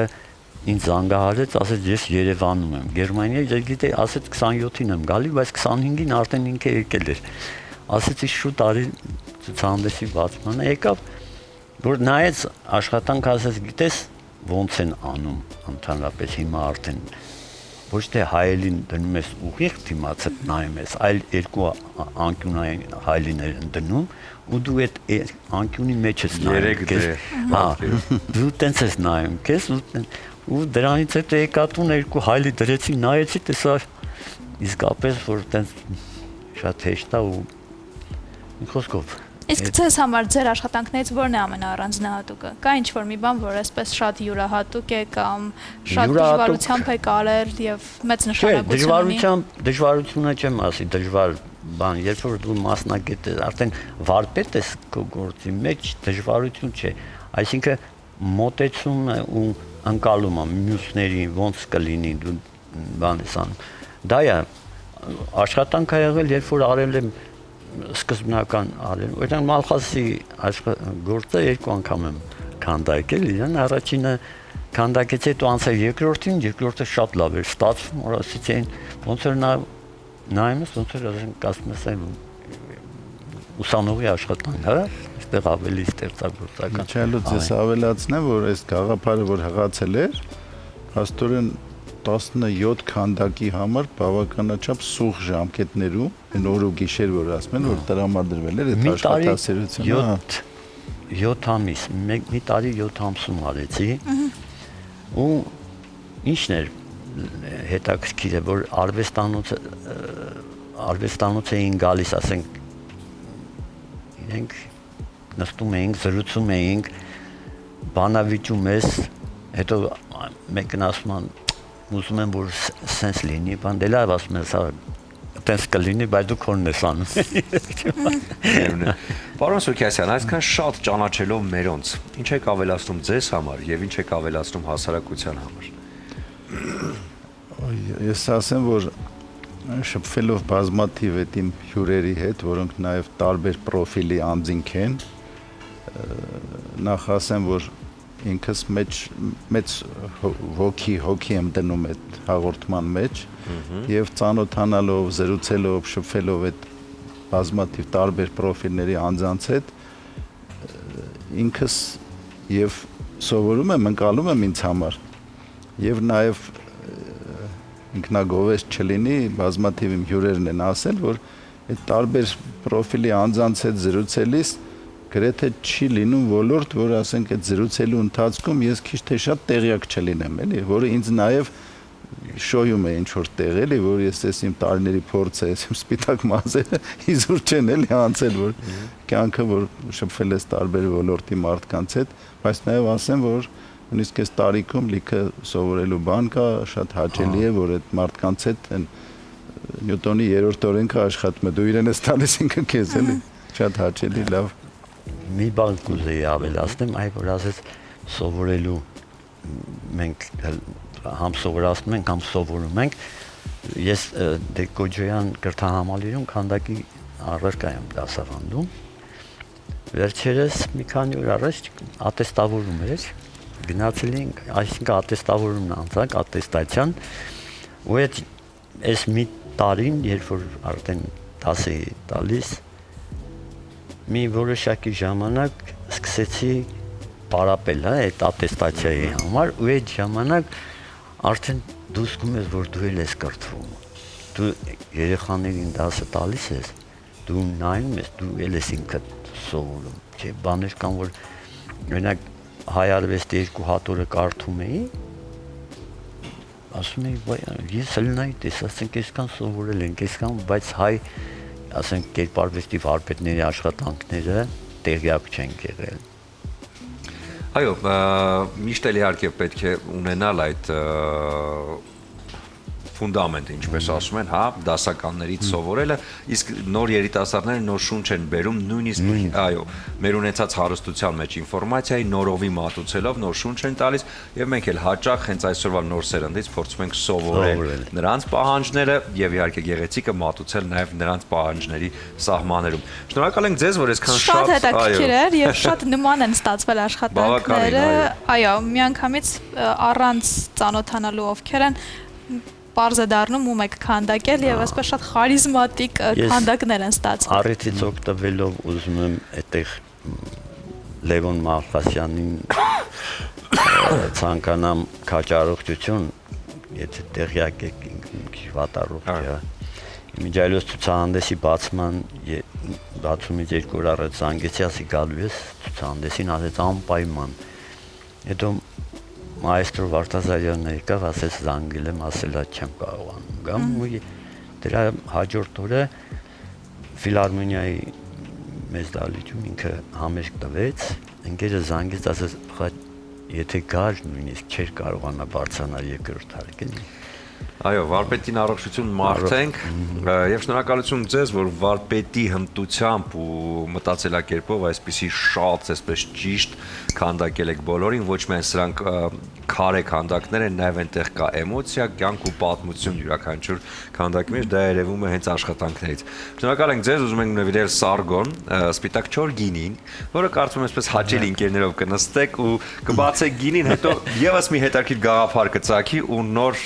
H: ինձ զանգահարեց, ասեց ես Երևանում եմ։ Գերմանիայի գիտե, ասեց 27-ին եմ գալի, բայց 25-ին արդեն ինքը եկել էր։ Ասեցի շուտ արի ցուցահանդեսի բացմանը, եկավ, որ նայեց աշխատանք, ասեց գիտես ոնց են անում ընդհանրապես հիմա արդեն ոչ թե հայելին դնում ես ուղիղ դիմացը նայում ես, այլ երկու անկյունային հայելիներ են դնում ու դու այդ անկյունի մեջ ես նայում։ Հա, դու տենց ես նայում, քեզ ու դրանից հետո եկա տուն երկու հայելի դրեցի, նայեցի, տեսա իսկապես որ տենց շատ հեշտ է ու մի խոսքով
B: Իսկ ցես համար ձեր աշխատանքներից ո՞րն է ամենաառանձնահատուկը։ Կա ինչ-որ մի բան, որ այսպես շատ յուրահատուկ է կամ շատ դժվարությամբ է կարել եւ մեծ նշանակություն ունի։
H: Դժվարությունը չեմ ասի, դժվար բան, երբ որ դու մասնագետ ես, արդեն վարպետ ես քո գործի մեջ, դժվարություն չէ։ Այսինքն մոտեցումը ու անցալումը մյուսների ոնց կլինի դու բան ես անում։ Դա է աշխատանք ա եղել, երբ որ արել եմ սկզբնական արել։ Օրինակ Մալխասի գործը երկու անգամ եմ քանդակել, իրեն առաջինը քանդակեց, հետո անցել երկրորդը շատ լավ էր ստացվում, որ ասեցին ոնց որ նայում ես, ոնց որ ասում ես ուսանողի աշխատանք, հա, այստեղ ավելի ստեղծագործական։
G: Չալուց ես ավելացնեմ, որ այս գաղափարը որ հղացել էր, հաստորեն 17 քանդակի համար բավականաչափ սուղ ժամկետներում, այն օր ու գիշեր որ ասում են, որ տրամադրվել էր այդ աշխատասիրությունը։
H: 7 ամիս, մի տարի 7 ամսում արեցի։ Ու ինչն էր հետաքրքիր է, որ արվեստանոց էին գալիս, ասենք իրենք նստում էինք, զրուցում էինք, բանավիճում ես, հետո մեկն ասում են ուզում եմ որ սենց լինի, բան դե լավ ասում ես, տենց կլինի, բայց դու քոնն ես անում։
A: Պարոն Սուրքիասյան, այսքան շատ ճանաչելով մերոնց, ինչ եք ավելացնում ձեզ համար եւ ինչ եք ավելացնում հասարակության համար։
G: Ես ասեմ, որ շփվելով բազմաթիվ այդ իմ հյուրերի հետ, որոնք նաեւ տարբեր պրոֆիլի անձինք են, նախ ասեմ, որ ինքս մեծ հոգի եմ դնում այդ հաղորդման մեջ եւ ծանոթանալով, զրուցելով, շփվելով այդ բազմաթիվ տարբեր պրոֆիլների անձանց հետ ինքս եւ սովորում եմ, ընկալում եմ ինձ համար եւ նաեւ ինքնագովես չլինի, բազմաթիվ իմ հյուրերն են ասել, որ այդ տարբեր պրոֆիլի անձանց հետ զրուցելիս գրեթե չի լինում ոլորտ, որ ասենք այդ զրուցելու ընթացքում ես քիչ թե շատ տեղյակ չլինեմ, էլի, որը ինձ նաև շոյում է ինչ որ տեղ, էլի, որ ես ես իմ տարիների փորձը, ես իմ սպիտակ մազերը իզուր չեն էլի անցել, որ կյանքը որ շփվել ես տարբեր ոլորտի մարդկանց հետ, բայց նաև ասեմ, որ նույնիսկ այս տարիքում լիքը սովորելու բան կա, շատ հաճելի է, որ այդ մարդկանց հետ այն Նյուտոնի 3-րդ օրենքը աշխատում է, դու իրեն ես տալիս ինքը քեզ, էլի, շատ հաճելի, լավ
H: մի բան կուզեի ավելացնեմ, այ որ ասեց սովորելու մենք համ սովորացնում ենք, համ սովորում ենք։ Ես Դեկոջոյան կրթահամալիրում քանդակի առարկա եմ դասավանդում։ Վերջերս մի քանի օր առաջ ատեստավորում էր, գնացել ենք, այսինքն ատեստավորումն անցանք, ատեստացիան, ու այս մի տարին, երբ որ արդեն դաս էի տալիս, մի որոշակի ժամանակ սկսեցի պարապել, հա, այդ ատեստացիայի համար, ու այդ ժամանակ արդեն դու զգում ես, որ դու ես կրթվում։ Դու երեխաներին դասը տալիս ես, դու նայում ես, դու ես ինքդ սովորում։ Չէ, բաներ կան, որ օրինակ հայ արվեստի 2 հատորը կարդում էի, ասում էի, ես հլնայի տեսածենք, այսքան սովորել ենք, այսքան, բայց հայ ասենք կերպարվեստի վարպետների աշխատանքները տեղյակ չեն եղել։
A: Այո, միշտ էլ իհարկե պետք է ունենալ այդ ֆունդամենտը, ինչպես ասում են, հա, դասականներից սովորելը, իսկ նոր երիտասարդները նոր շունչ են բերում, նույնիսկ այո, մեր ունեցած հարստության մեջ ինֆորմացիայի նորովի մատուցելով նոր շունչ են տալիս եւ մենք էլ հաճախ հենց այսօրվա նոր սերնդից փորձում ենք սովորել նրանց պահանջները եւ իհարկե գեղեցիկը մատուցել նաեւ նրանց պահանջների սահմաններում։ Շնորհակալ ենք ձեզ, որ այսքան
B: շատ հետաքրքիր էր եւ շատ նման են ստացվել աշխատանքները։ Այո, միանգամից առանց ծանոթանալու ովքեր են պարզ է դառնում ում եք քանդակել եւ այսպես շատ խարիզմատիկ քանդակներ են ստացվում։
H: Առիթից օգտվելով ուզում եմ այդտեղ Լևոն Մալխասյանին ցանկանամ քաճառողջություն, եթե տեղյակ եք վատառողջ է։ Իմիջիայլոց ցուցահանդեսի բացումից 2 օր առաջ զանգեցի, ասի գալու ես ցուցահանդեսին, ասեց անպայման։ Հետո մայստրո Վարդազարյանն եկավ, ասեց զանգել եմ, ասել է չեմ կարողանում գամ, ու դրա հաջորդ օրը ֆիլհարմոնիայի մեծ դահլիճում ինքը համերգ տվեց, ընկերը զանգեց, ասեց եթե գար նույնիսկ չէր կարողանա բարձրանալ երկրորդ հարկին։
A: Այո, վարպետին առողջություն մաղթենք եւ շնորհակալություն ձեզ, որ վարպետի հմտությամբ ու մտածելակերպով այսպիսի շատ այսպես ճիշտ քանդակել եք բոլորին, ոչ միայն սրանք քարե քանդակներ են, նաեւ այնտեղ կա էմոցիա, կյանք ու պատմություն յուրաքանչյուր քանդակի մեջ, դա երևում է հենց աշխատանքներից։ Շնորհակալ ենք ձեզ, ուզում ենք նվիրել Սարգոն, սպիտակ չոր գինին, որը կարծում եմ այսպես հաճելի ընկերներով կնստեք ու կբացեք գինին, հետո եւս մի հետաքրքիր գաղափար կծագի ու նոր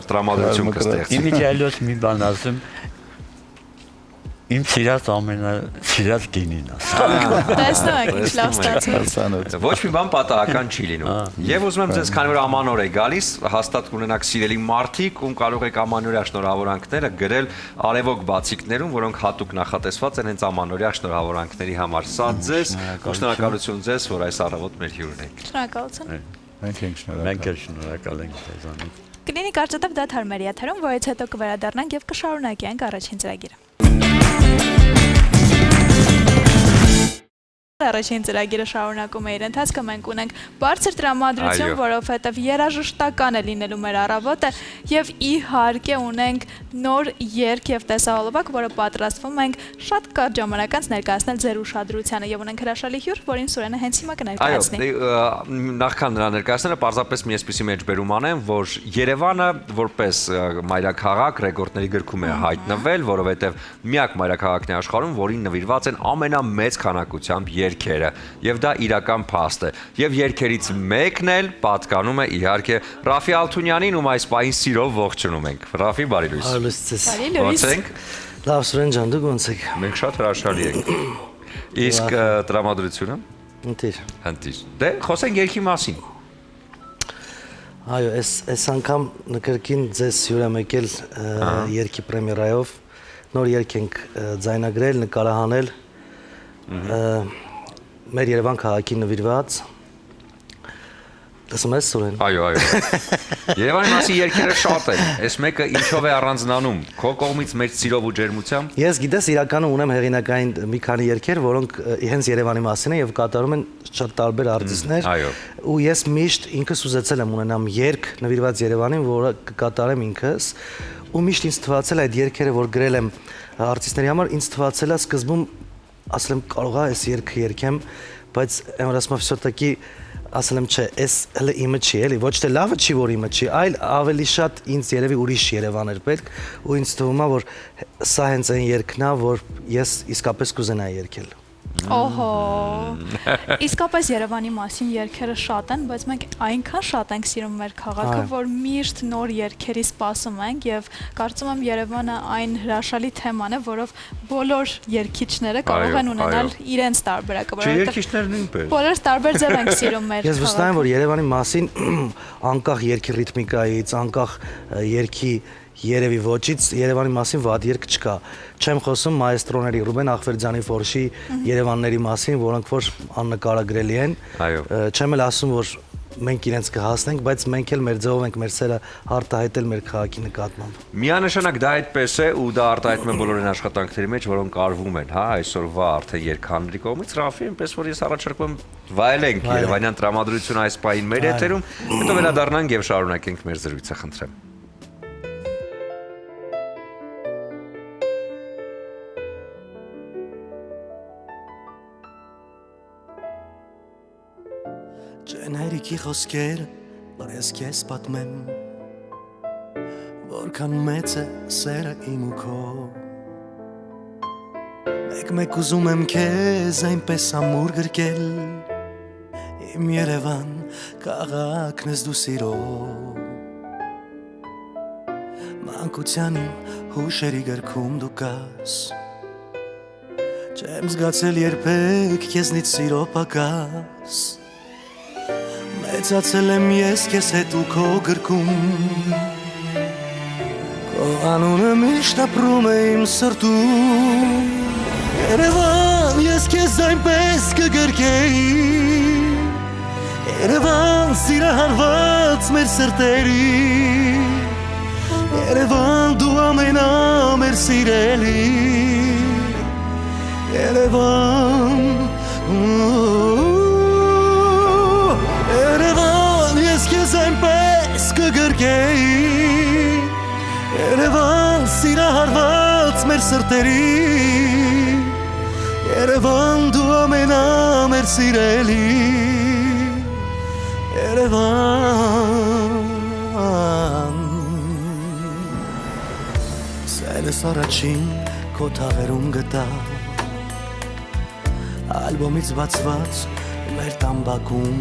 A: տրամադրություն կստեղծի։
H: Իմիջիայլոց մի բան ասեմ, իմ սիրած ամենասիրած գինին ասեմ։
B: Տեսնում եք ինչ լավ ստացվում։
A: Ոչ մի բան պատահական չի լինում։ Եվ ուզում եմ ձեզ, քանի որ ամանոր է գալիս, հաստատ կունենաք սիրելի մարդիկ, ում կարող եք ամանորյա շնորհավորանքները գրել արևոք բացիկներում, որոնք հատուկ նախատեսված են հենց ամանորյա շնորհավորանքների համար։ Սա ձեզ, շնորհակալություն ձեզ, որ այս առավոտ մեր հյուրն եք։
B: Շնորհակալություն։
G: Մենք ենք շնորհակալ։
H: Մենք էլ շնորհակալ ենք ձեզանից։
B: Կլինի կարճատև դադար մեր եթերում, որից հետո կվերադառնանք եւ կշարունակենք առաջին ծրագիրը։ Առաջին ծրագիրը շարունակում է իր ընթացքը, մենք ունենք բարձր տրամադրություն, որովհետև երաժշտական է լինելու մեր առավոտը եւ իհարկե ունենք նոր երգ եւ տեսահոլովակ, որը պատրաստվում ենք շատ կարճ ժամանակ անց ներկայացնել ձեր ուշադրությանը եւ ունենք հրաշալի հյուր, որին Սուրենը հենց հիմա կներկայացնի։
A: Այո, նախքան նրա ներկայացնելը պարզապես մի այսպիսի մեջբերում անեմ, որ Երևանը որպես մայրաքաղաք ռեկորդների գրքում է հայտնվել, որովհետեւ միակ մայրաքաղաքն է աշխարհում, որին նվիրված են ամենամեծ քանակությամբ երգերը, եւ դա իրական փաստ է։ Եվ երգերից մեկն էլ պատկանում է իհարկե Ռաֆի Ալթունյանին, ում այս պահին սիրով ողջունում ենք։ Ռաֆի, բարի լույս։
B: Բարի լույս։
I: Լավ, Սուրեն ջան, դուք ոնց եք։
A: Մենք շատ հրաշալի ենք։ Իսկ տրամադրությունը։ Հնդիր։ Դե խոսենք երգի մասին։
I: Այո, այս անգամ նկրկին ձեզ հյուր եմ եկել երգի պրեմիերայով։ Նոր երգ ենք ձայնագրել, նկարահանել։ Մեր Երևան քաղաքին նվիրված։ Լսում ես, Սուրեն։
A: Այո, այո։ Երևանի մասին երգերը շատ են։ Այս մեկը ինչով է առանձնանում։ Քո կողմից մեր սիրով ու ջերմությամբ։
I: Ես գիտես, իրականում ունեմ հեղինակային մի քանի երգեր, որոնք հենց Երևանի մասին են եւ կատարում են շատ տարբեր արտիստներ։
A: Այո։
I: Ու ես միշտ ինքս ուզեցել եմ ունենամ երգ նվիրված Երևանին, որը կկատարեմ ինքս։ Ու միշտ ինձ թվացել այդ երգերը, որ գրել եմ արտիստների համար, ինձ թվացել է սկզբում ասել եմ կարող է այս երգը երգեմ, բայց ամրասմա վսյոտակի ասել եմ չէ, այս հələ իմը չի, էլի, ոչ թե լավը չի, որ իմը չի, այլ ավելի շատ ինձ երևի ուրիշ Երևան էր պետք, ու ինձ թվում է, որ սա հենց այն երգն է, որ ես իսկապես կուզենայի երգել։
B: Օհո։ Իսկապես Երևանի մասին երգերը շատ են, բայց մենք այնքան շատ ենք սիրում մեր քաղաքը, որ միշտ նոր երգերի սպասում ենք եւ կարծում եմ Երևանը այն հրաշալի թեման է, որով բոլոր երգիչները կարող են ունենալ իրենց տարբերակը,
A: որովհետեւ երգիչներն նույնպես։
B: Բոլորս տարբեր ձև ենք սիրում մեր քաղաքը։
I: Ես վստահ եմ, որ Երևանի մասին անկախ երգի ռիթմիկայից, անկախ երգի երևի ոչից Երևանի մասին վատ երգ չկա։ Չեմ խոսում մայստրոների Ռուբեն Ախվերդյանի Ֆորշի Երևանների մասին, որոնք որ աննկարագրելի են։ Չեմ էլ ասում, որ մենք իրենց կհասնենք, բայց մենք էլ մեր ձևով ենք մեր սերը արտահայտել մեր քաղաքի նկատմամբ։
A: Միանշանակ դա այդպես է ու դա արտահայտվում է բոլոր այն աշխատանքների մեջ, որոնք արվում են, հա, այսօրվա արդեն երգանների կողմից։ Ռաֆի, այնպես որ ես առաջարկում եմ վայելենք Երևանյան տրամադրությունը այս պահին մեր եթերում, հետո վերադառնանք եւ շարունակենք մեր զրույցը, խնդրեմ։
I: Ջեներիկի խոսքեր, որ ես քեզ պատմեմ, որքան մեծ է սերը իմ ու քո։ Մեկ ուզում եմ քեզ այնպես ամուր գրկել, իմ Երևան քաղաքն ես դու սիրո։ Մանկության իմ հուշերի գրքում դու կաս, չեմ զգացել երբեք քեզնից սիրո պակաս։ Մեծացել եմ ես քեզ հետ ու քո գրքում, քո անունը միշտ ապրում է իմ սրտում։ Երևան, ես քեզ այնպես կգրկեի, Երևան, սիրահարված մեր սրտերի, Երևան, դու ամենամեր սիրելի, Երևան, Երևան, ես քեզ այնպես կգրկեի, Երևան, սիրահարված մեր սրտերի, Երևան, դու ամենամեր սիրելի, Երևան, սերս առաջին քո թաղերում գտա, ալբոմից բացված մեր տամբակում,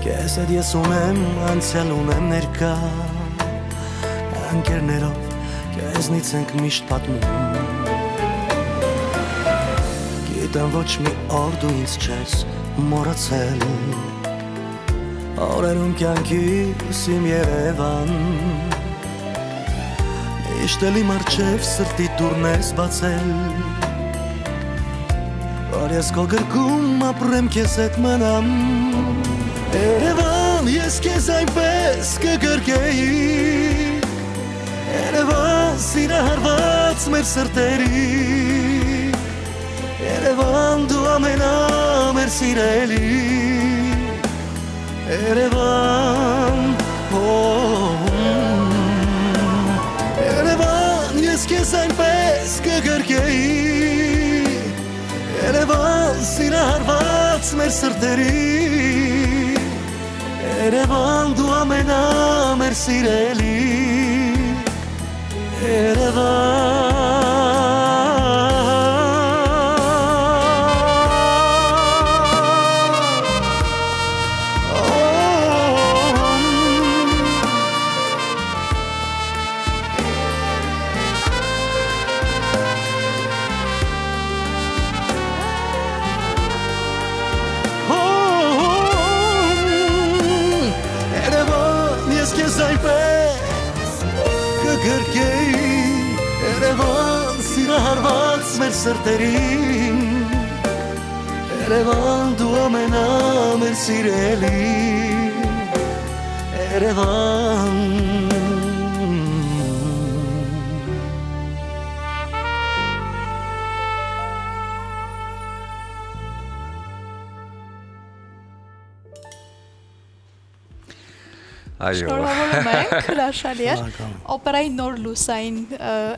I: քեզ հետ ես ունեմ անցյալ ունեմ ներկա, ընկերներով քեզնից ենք միշտ պատմում, գիտեմ ոչ մի օր դու ինձ չես մոռացել, օրերում կյանքիս իմ Երևան, միշտ էլ իմ առջև սրտի դուռն ես բացել, որ ես քո գրքում ապրեմ քեզ հետ մնամ, Երևան, ես քեզ այնպես կգրկեի, Երևան, սիրահարված մեր սրտերի, Երևան, դու ամենամեր սիրելի, Երևան, Երևան, ես քեզ այնպես կգրկեի, Երևան, սիրահարված մեր սրտերի, Երևան, դու ամենամեր սիրելի, Երևան, սիրահարված մեր սրտերին, Երևան, դու ամենամեր սիրելի, Երևան,
A: Այո։
B: Շնորհավորում ենք, հրաշալի էր։ Օպերայի նոր լուսային,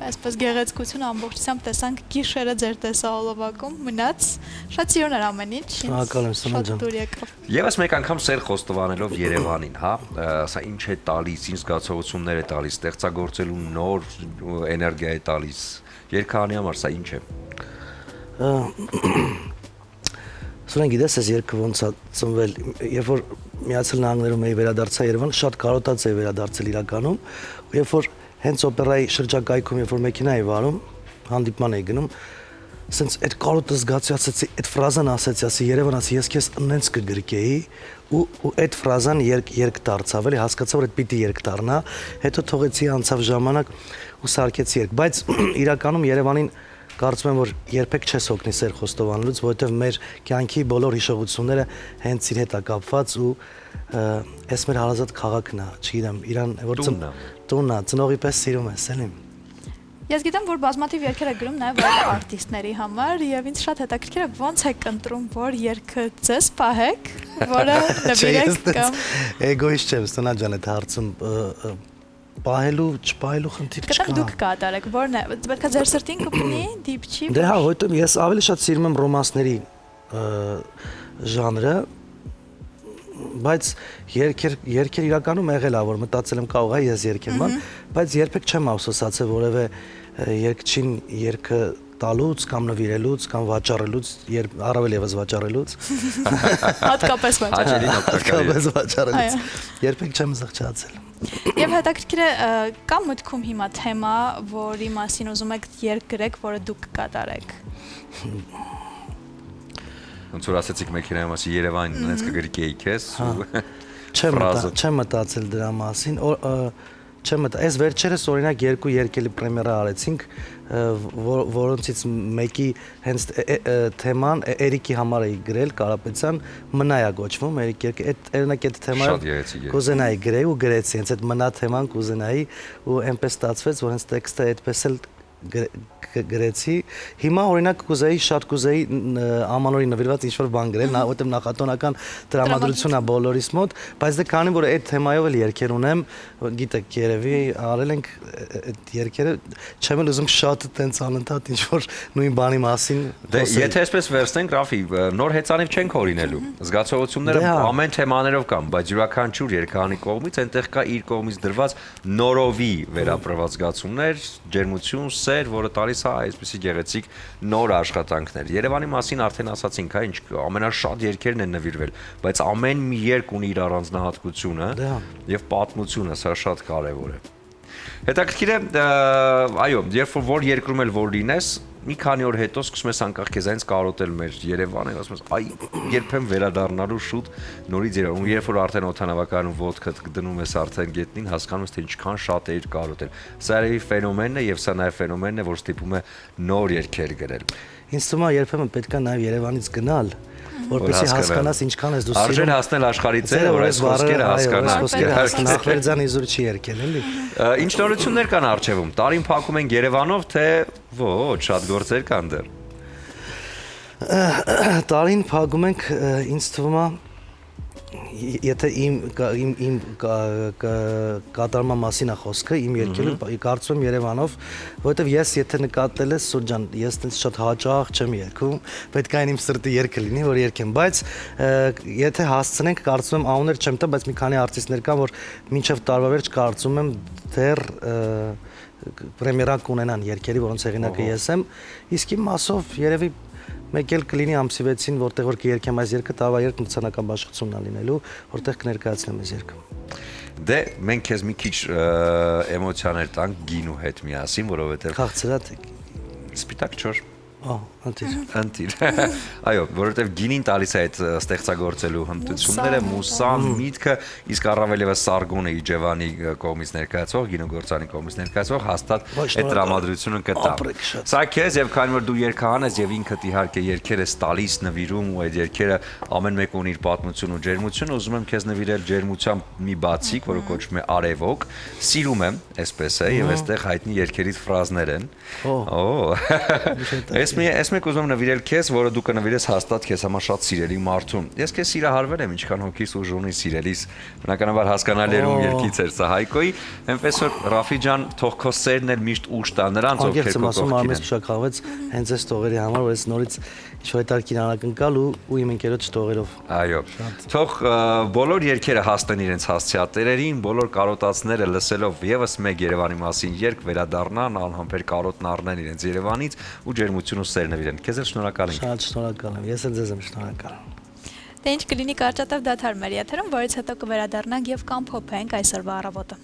B: այսպես գեղեցկություն ամբողջությամբ տեսանք գիշերը ձեր տեսահոլովակում, մնաց շատ սիրուն էր ամեն ինչ։
I: Շնորհակալ եմ, Սոնա ջան։
B: Շատ դուր եկավ։
A: Եվս մեկ անգամ սեր խոստովանելով Երևանին, հա, սա ինչ է տալիս, ինչ զգացողություններ է տալիս, ստեղծագործելու նոր էներգիա է տալիս։ Երգահանի համար սա ինչ է։
I: Սուրեն գիտես, ես երգը ոնց է ծնվել, երբ որ Միացյալ Նահանգներում էի վերադարձա Երևան, շատ կարոտած էի վերադարձել իրականում, ու երբ որ հենց օպերայի շրջակայքում, երբ որ մեքենա էի վարում, հանդիպման էի գնում, սենց այդ կարոտը զգացի, ասեցի, այդ ֆրազան ասեցի, ասի Երևան, ասի ես քեզ նենց կգրկեի, ու այդ ֆրազան երկ դարձավ, էլի հասկացա, որ այդ պիտի երկ դառնա, հետո թողեցի անցավ ժամանակ ու սարքեցի երկ, բայց իրականում Երևանին կարծում եմ, որ երբեք չես օգնի սեր խոստովանելուց, որովհետև մեր կյանքի բոլոր հիշողությունները հենց իր հետ է կապված ու այս մեր հարազատ քաղաքն է, չգիտեմ, իրան որ տունն է, ծնողի պես սիրում ես, էլի։
B: Ես գիտեմ, որ բազմաթիվ երգեր եք գրում նաև այլ արտիստների համար, եւ ինձ շատ հետաքրքիր է ոնց եք ընտրում, որ երգը ձեզ պահեք, որը նվիրեք կամ
I: Էգոիստ չեմ, Սոնա ջան, այդ հարցում պահելու, չպահելու խնդիր չկա։
B: Կտամ դուք կատարեք, որն է, պետք է ձեր սրտին կպնի, դիպչի։
I: Դե հա, որտեղ ես ավելի շատ սիրում եմ ռոմանսների ժանրը, բայց երգեր իրականում եղել է, որ մտածել եմ կարող է ես երգեմ, բայց երբեք չեմ ափսոսացել որևէ երգչին երգը տալուց կամ նվիրելուց կամ վաճառելուց, առավել եւս վաճառելուց։
B: Հատկապես
I: վաճառելուց։ Երբեք չեմ զղջացել։
B: Եվ հետաքրքիր է կա մտքում հիմա թեմա, որի մասին ուզում եք երգ գրեք, որը դուք կկատարեք։
A: Ոնց որ ասացիք մեքենայի մասին Երևանն այնց կգրկեի քեզ
I: Չեմ մտածել դրա մասին, այս վերջերս օրինակ երկու երկելի պրեմիերա արեցինք, որոնցից մեկի հենց թեման Էրիկի համար էի գրել, Կարապետյան, Մնայա գոչվում, Էրիկ երկը, այդ թեմայով կուզենայի գրեի ու գրեցի, հենց այդ մնա թեման կուզենայի ու այնպես ստացվեց, որ հենց տեքստը այդպես էլ գրեցի։ Հիմա օրինակ շատ կուզեի ամանորի նվիրված ինչ-որ բան գրել, որտեղ նախատոնական տրամադրություն է բոլորիս մոտ, բայց դե քանի որ այդ թեմայով էլ երգեր ունեմ, գիտեք, երևի արել ենք այդ երգերը, չեմ էլ ուզում շատ տենց անընդհատ ինչ-որ նույն բանի մասին
A: խոսել։ Եթե այսպես վերցնենք, Ռաֆի, նոր հեծանիվ չենք հորինելու։ Զգացողությունները ամեն թեմաներով կան, բայց յուրաքանչյուր երգահանի կողմից այնտեղ կա իր կողմից դրված նորովի վերապրված զգացումներ, ջերմություն, սեր, որը տալիս է այսպիսի գեղեցիկ նոր աշխատանքներ։ Երևանի մասին արդեն ասացինք, ինչ ամենաշատ երգերն են նվիրվել, բայց ամեն մի երգ ունի իր առանձնահատկությունը եւ պատմությունը, սա շատ կարեւոր է։ Հետաքրքիր է, այո, երբ որ երկրում էլ որ լինես, մի քանի օր հետո սկսում ես անկախ քեզանից կարոտել մեր Երևանը, ասում ես, այ երբեմ վերադառնալու շուտ նորից Երևան, երբ որ արդեն օդանավակայանում ոտքդ դնում ես արդեն գետնին, հասկանում ես թե ինչքան շատ էիր կարոտել։ Սա երևի ֆենոմենն է եւ սա նաեւ ֆենոմենն է, որ ստիպում է նոր երգեր գրել։
I: Ինձ թվում է երբեմն պետք է նաեւ Երևանից գնալ, որպեսզի հասկանաս ինչքան ես դու սիրում։
A: Արժեն հասնել աշխարհի ծերը, որ այս խոսքերը հասկանաս։
I: Նախվերձյան իզուր չի երգել, էլի։
A: Ինչ նորություններ կան արժևում։ Տարին փակում են Երևանով, թե ոչ, շատ գործեր կան դեռ։
I: Տարին փակում ենք, ինձ թվում է, եթե իմ կատարման մասին է խոսքը, իմ երգելու, կարծում եմ Երևանով, որովհետև ես եթե նկատել ես Սուրճ ջան, ես տենց շատ հաճախ չեմ երգում, պետք է իմ սրտի երգը լինի, որ երգեմ, բայց եթե հասցնենք, կարծում եմ անուններ չեմ տա, բայց մի քանի արտիստներ կան, որ մինչև տարվա վերջ կարծում եմ դեռ պրեմիերա կունենան երգերի, որոնց հեղինակը ես եմ, իսկ իմ մասով երևի մեկ էլ կլինի ամսի 6-ին, որտեղ որ կերկեմ այս երգը, տավա երգ մրցանական բաշխությունն է լինելու, որտեղ կներկայացնեմ այս երգը։
A: Դե մենք քեզ մի քիչ էմոցիաներ տանք գինու հետ միասին, որովհետև
I: Քաղցրատ
A: սպիտակ չոր։
I: Ընտիր։
A: Այո, որովհետև գինին տալիս է այդ ստեղծագործելու հմտությունները, մուսան, միտքը, իսկ առավել եւս Սարգոնը Իջևանի կողմից ներկայացող, գինոգործանի կողմից ներկայացող հաստատ այդ տրամադրությունը կտա։ Սա քեզ եւ քանի որ դու երգահան ես եւ ինքդ իհարկե երգեր ես տալիս, նվիրում ու այդ երգերը ամեն մեկը ունի իր պատմություն ու ջերմություն, ուզում եմ քեզ նվիրել ջերմությամբ մի բացիկ, որը կոչվում է Արևոք, սիրում եմ, այսպես է, եւ այստեղ հայտնի երգերից ֆրազներ են։ Ես մեկ ուզում նվիրել քեզ, որը դու կնվիրես հաստատ քեզ համար շատ սիրելի մարդուն։ Ես քեզ սիրահարվել եմ, ինչքան հոգիս ուժ ունի սիրելիս։ Բնականաբար հասկանալի էր ում երգից էր սա Հայկոյի, այնպես որ Ռաֆի ջան, թող քո սերն էլ միշտ ուժ տա նրանց, ովքեր քո կողքին են։
I: Շաքաղվեց հենց այս տողերի համար, որ ես նորից ինչ-որ այդարքին անակնկալ ու իմ ընկերոջ տողերով։
A: Այո։ Թող բոլոր երգերը հասնեն իրենց հասցեատերերին, բոլոր կարոտածները լսելով եւս մեկ Երևանի մասին երգ վերադառնան, անհամբեր կարոտն առնեն իրենց Երևանից ու ջերմություն ու սեր նվիրեն։ Քեզ էլ շնորհակալ ենք։
I: Շատ շնորհակալ եմ։ Ես էլ ձեզ եմ շնորհակալ։
B: Դե ինչ կլինի կարճատև դադար մեր եթերում, որից հետո կվերադառնանք եւ կամփոփենք այսօրվա առավոտը։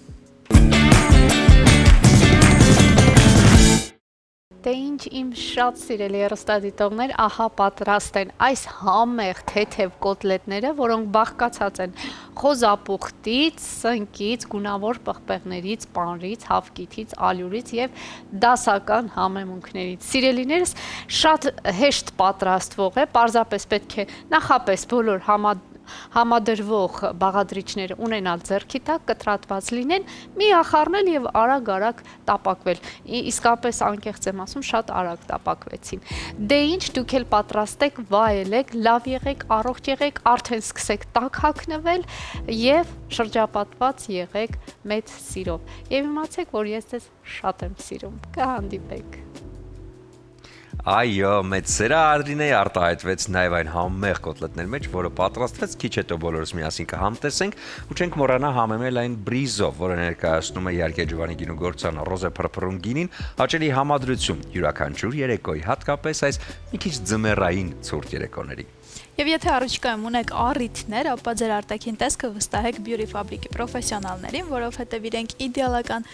C: Դե ինչ իմ շատ սիրելի հեռուստադիտողներ, ահա պատրաստ են այս համեղ թեթև կոտլետները, որոնք բաղկացած են խոզապուխտից, սնկից, գունավոր պղպեղներից, պանրից, հավկիթից, ալյուրից եւ դասական համեմունքներից։ Սիրելիներս, շատ հեշտ պատրաստվող է, պարզապես պետք է նախապես բոլոր համադրվող բաղադրիչները ունենալ ձեռքի տակ, կտրատված լինեն, միախառնել եւ արագ-արագ տապակվել։ Իսկապես անկեղծ եմ ասում, շատ արագ տապակվեցին։ Դե ինչ, դուք էլ պատրաստեք, վայելեք, լավ եղեք, առողջ եղեք, արդեն սկսեք տաք հագնվել եւ շրջապատված եղեք մեծ սիրով։ Եվ իմացեք, որ ես ձեզ շատ եմ սիրում։ Կհանդիպենք։
A: Այո, մեծ սերը Ադրինեի արտահայտվեց նաև այն համեղ կոտլետների մեջ, որը պատրաստվեց քիչ հետո բոլորս միասին կհամտեսենք ու չենք մոռանա համեմել այն բրիզով, որը ներկայացնում է իհարկե Ջովանի գինուգործան ռոզե փրփրուն գինին, հաճելի համադրություն յուրաքանչյուր երեկոյի, հատկապես այս մի քիչ ձմեռային ցուրտ երեկոների։
B: Եվ եթե առողջկայում ունեք առիթներ, ապա ձեր արտաքին տեսքը վստահեք Beauty Fabric-ի պրոֆեսիոնալներին, որովհետև իրենք իդեալական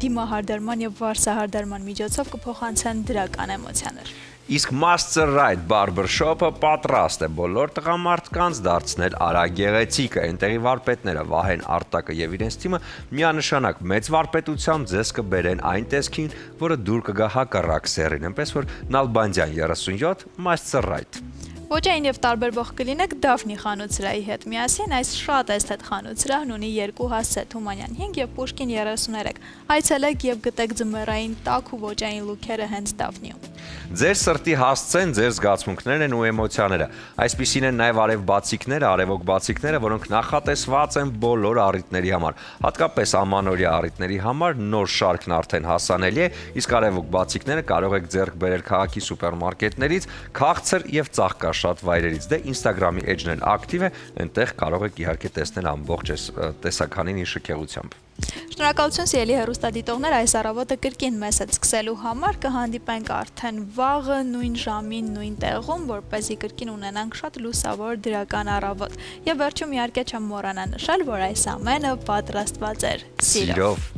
B: դիմահարդարման եւ վարսահարդարման միջոցով կփոխանցեն դրական էմոցիաներ։
A: Իսկ Master Right Barber Shop-ը պատրաստ է բոլոր տղամարդկանց դարձնել արագեղեցիկը։ Այնտեղի վարպետները Վահեն Արտակը եւ իրենց թիմը միանշանակ մեծ վարպետությամբ ձեզ կբերեն այն տեսքին, որը դուր կգա հակառակ սեռին, այնպես որ Նալբանդյան 37 Master Right։
B: Ոչային եւ տարբերվող կլինեք Դաֆնի խանութսրահի հետ միասին, այս շատ էսթետ խանութսրահն ունի 2 հասցե Թումանյան 5 եւ Պուշկին 33։ Այցելեք եւ գտեք ձմեռային տաք ու ոչային լուքերը հենց Դաֆնիում։
A: Ձեր սրտի հասցեն ձեր զգացմունքներն են ու էմոցիաները։ Այսպիսին են նաև արև բացիկները, արևոք բացիկները, որոնք նախատեսված են բոլոր առիթների համար։ Հատկապես ամանորյա առիթների համար նոր շարքն արդեն հասանելի է, իսկ արևոք բացիկները կարող եք ձեռք բերել քաղաքի սուպերմարկետներից, քաղցր եւ ծաղկաշատ վայրերից։ Դե Instagram-ի էջն էլ ակտիվ է, այնտեղ կարող եք իհարկե տեսնել ամբողջ տեսականին իր շքեղությամբ։
B: Շնորհակալություն սիրելի հեռուստադիտողներ, այս առավոտը կրկին մեզ հետ սկսելու համար կհանդիպենք արդեն վաղը նույն ժամին, նույն տեղում, որպեսզի կրկին ունենանք շատ լուսավոր դրական առավոտ։ Եվ վերջում իհարկե չեմ մոռանա նշել, որ այս ամենը պատրաստված էր սիրով։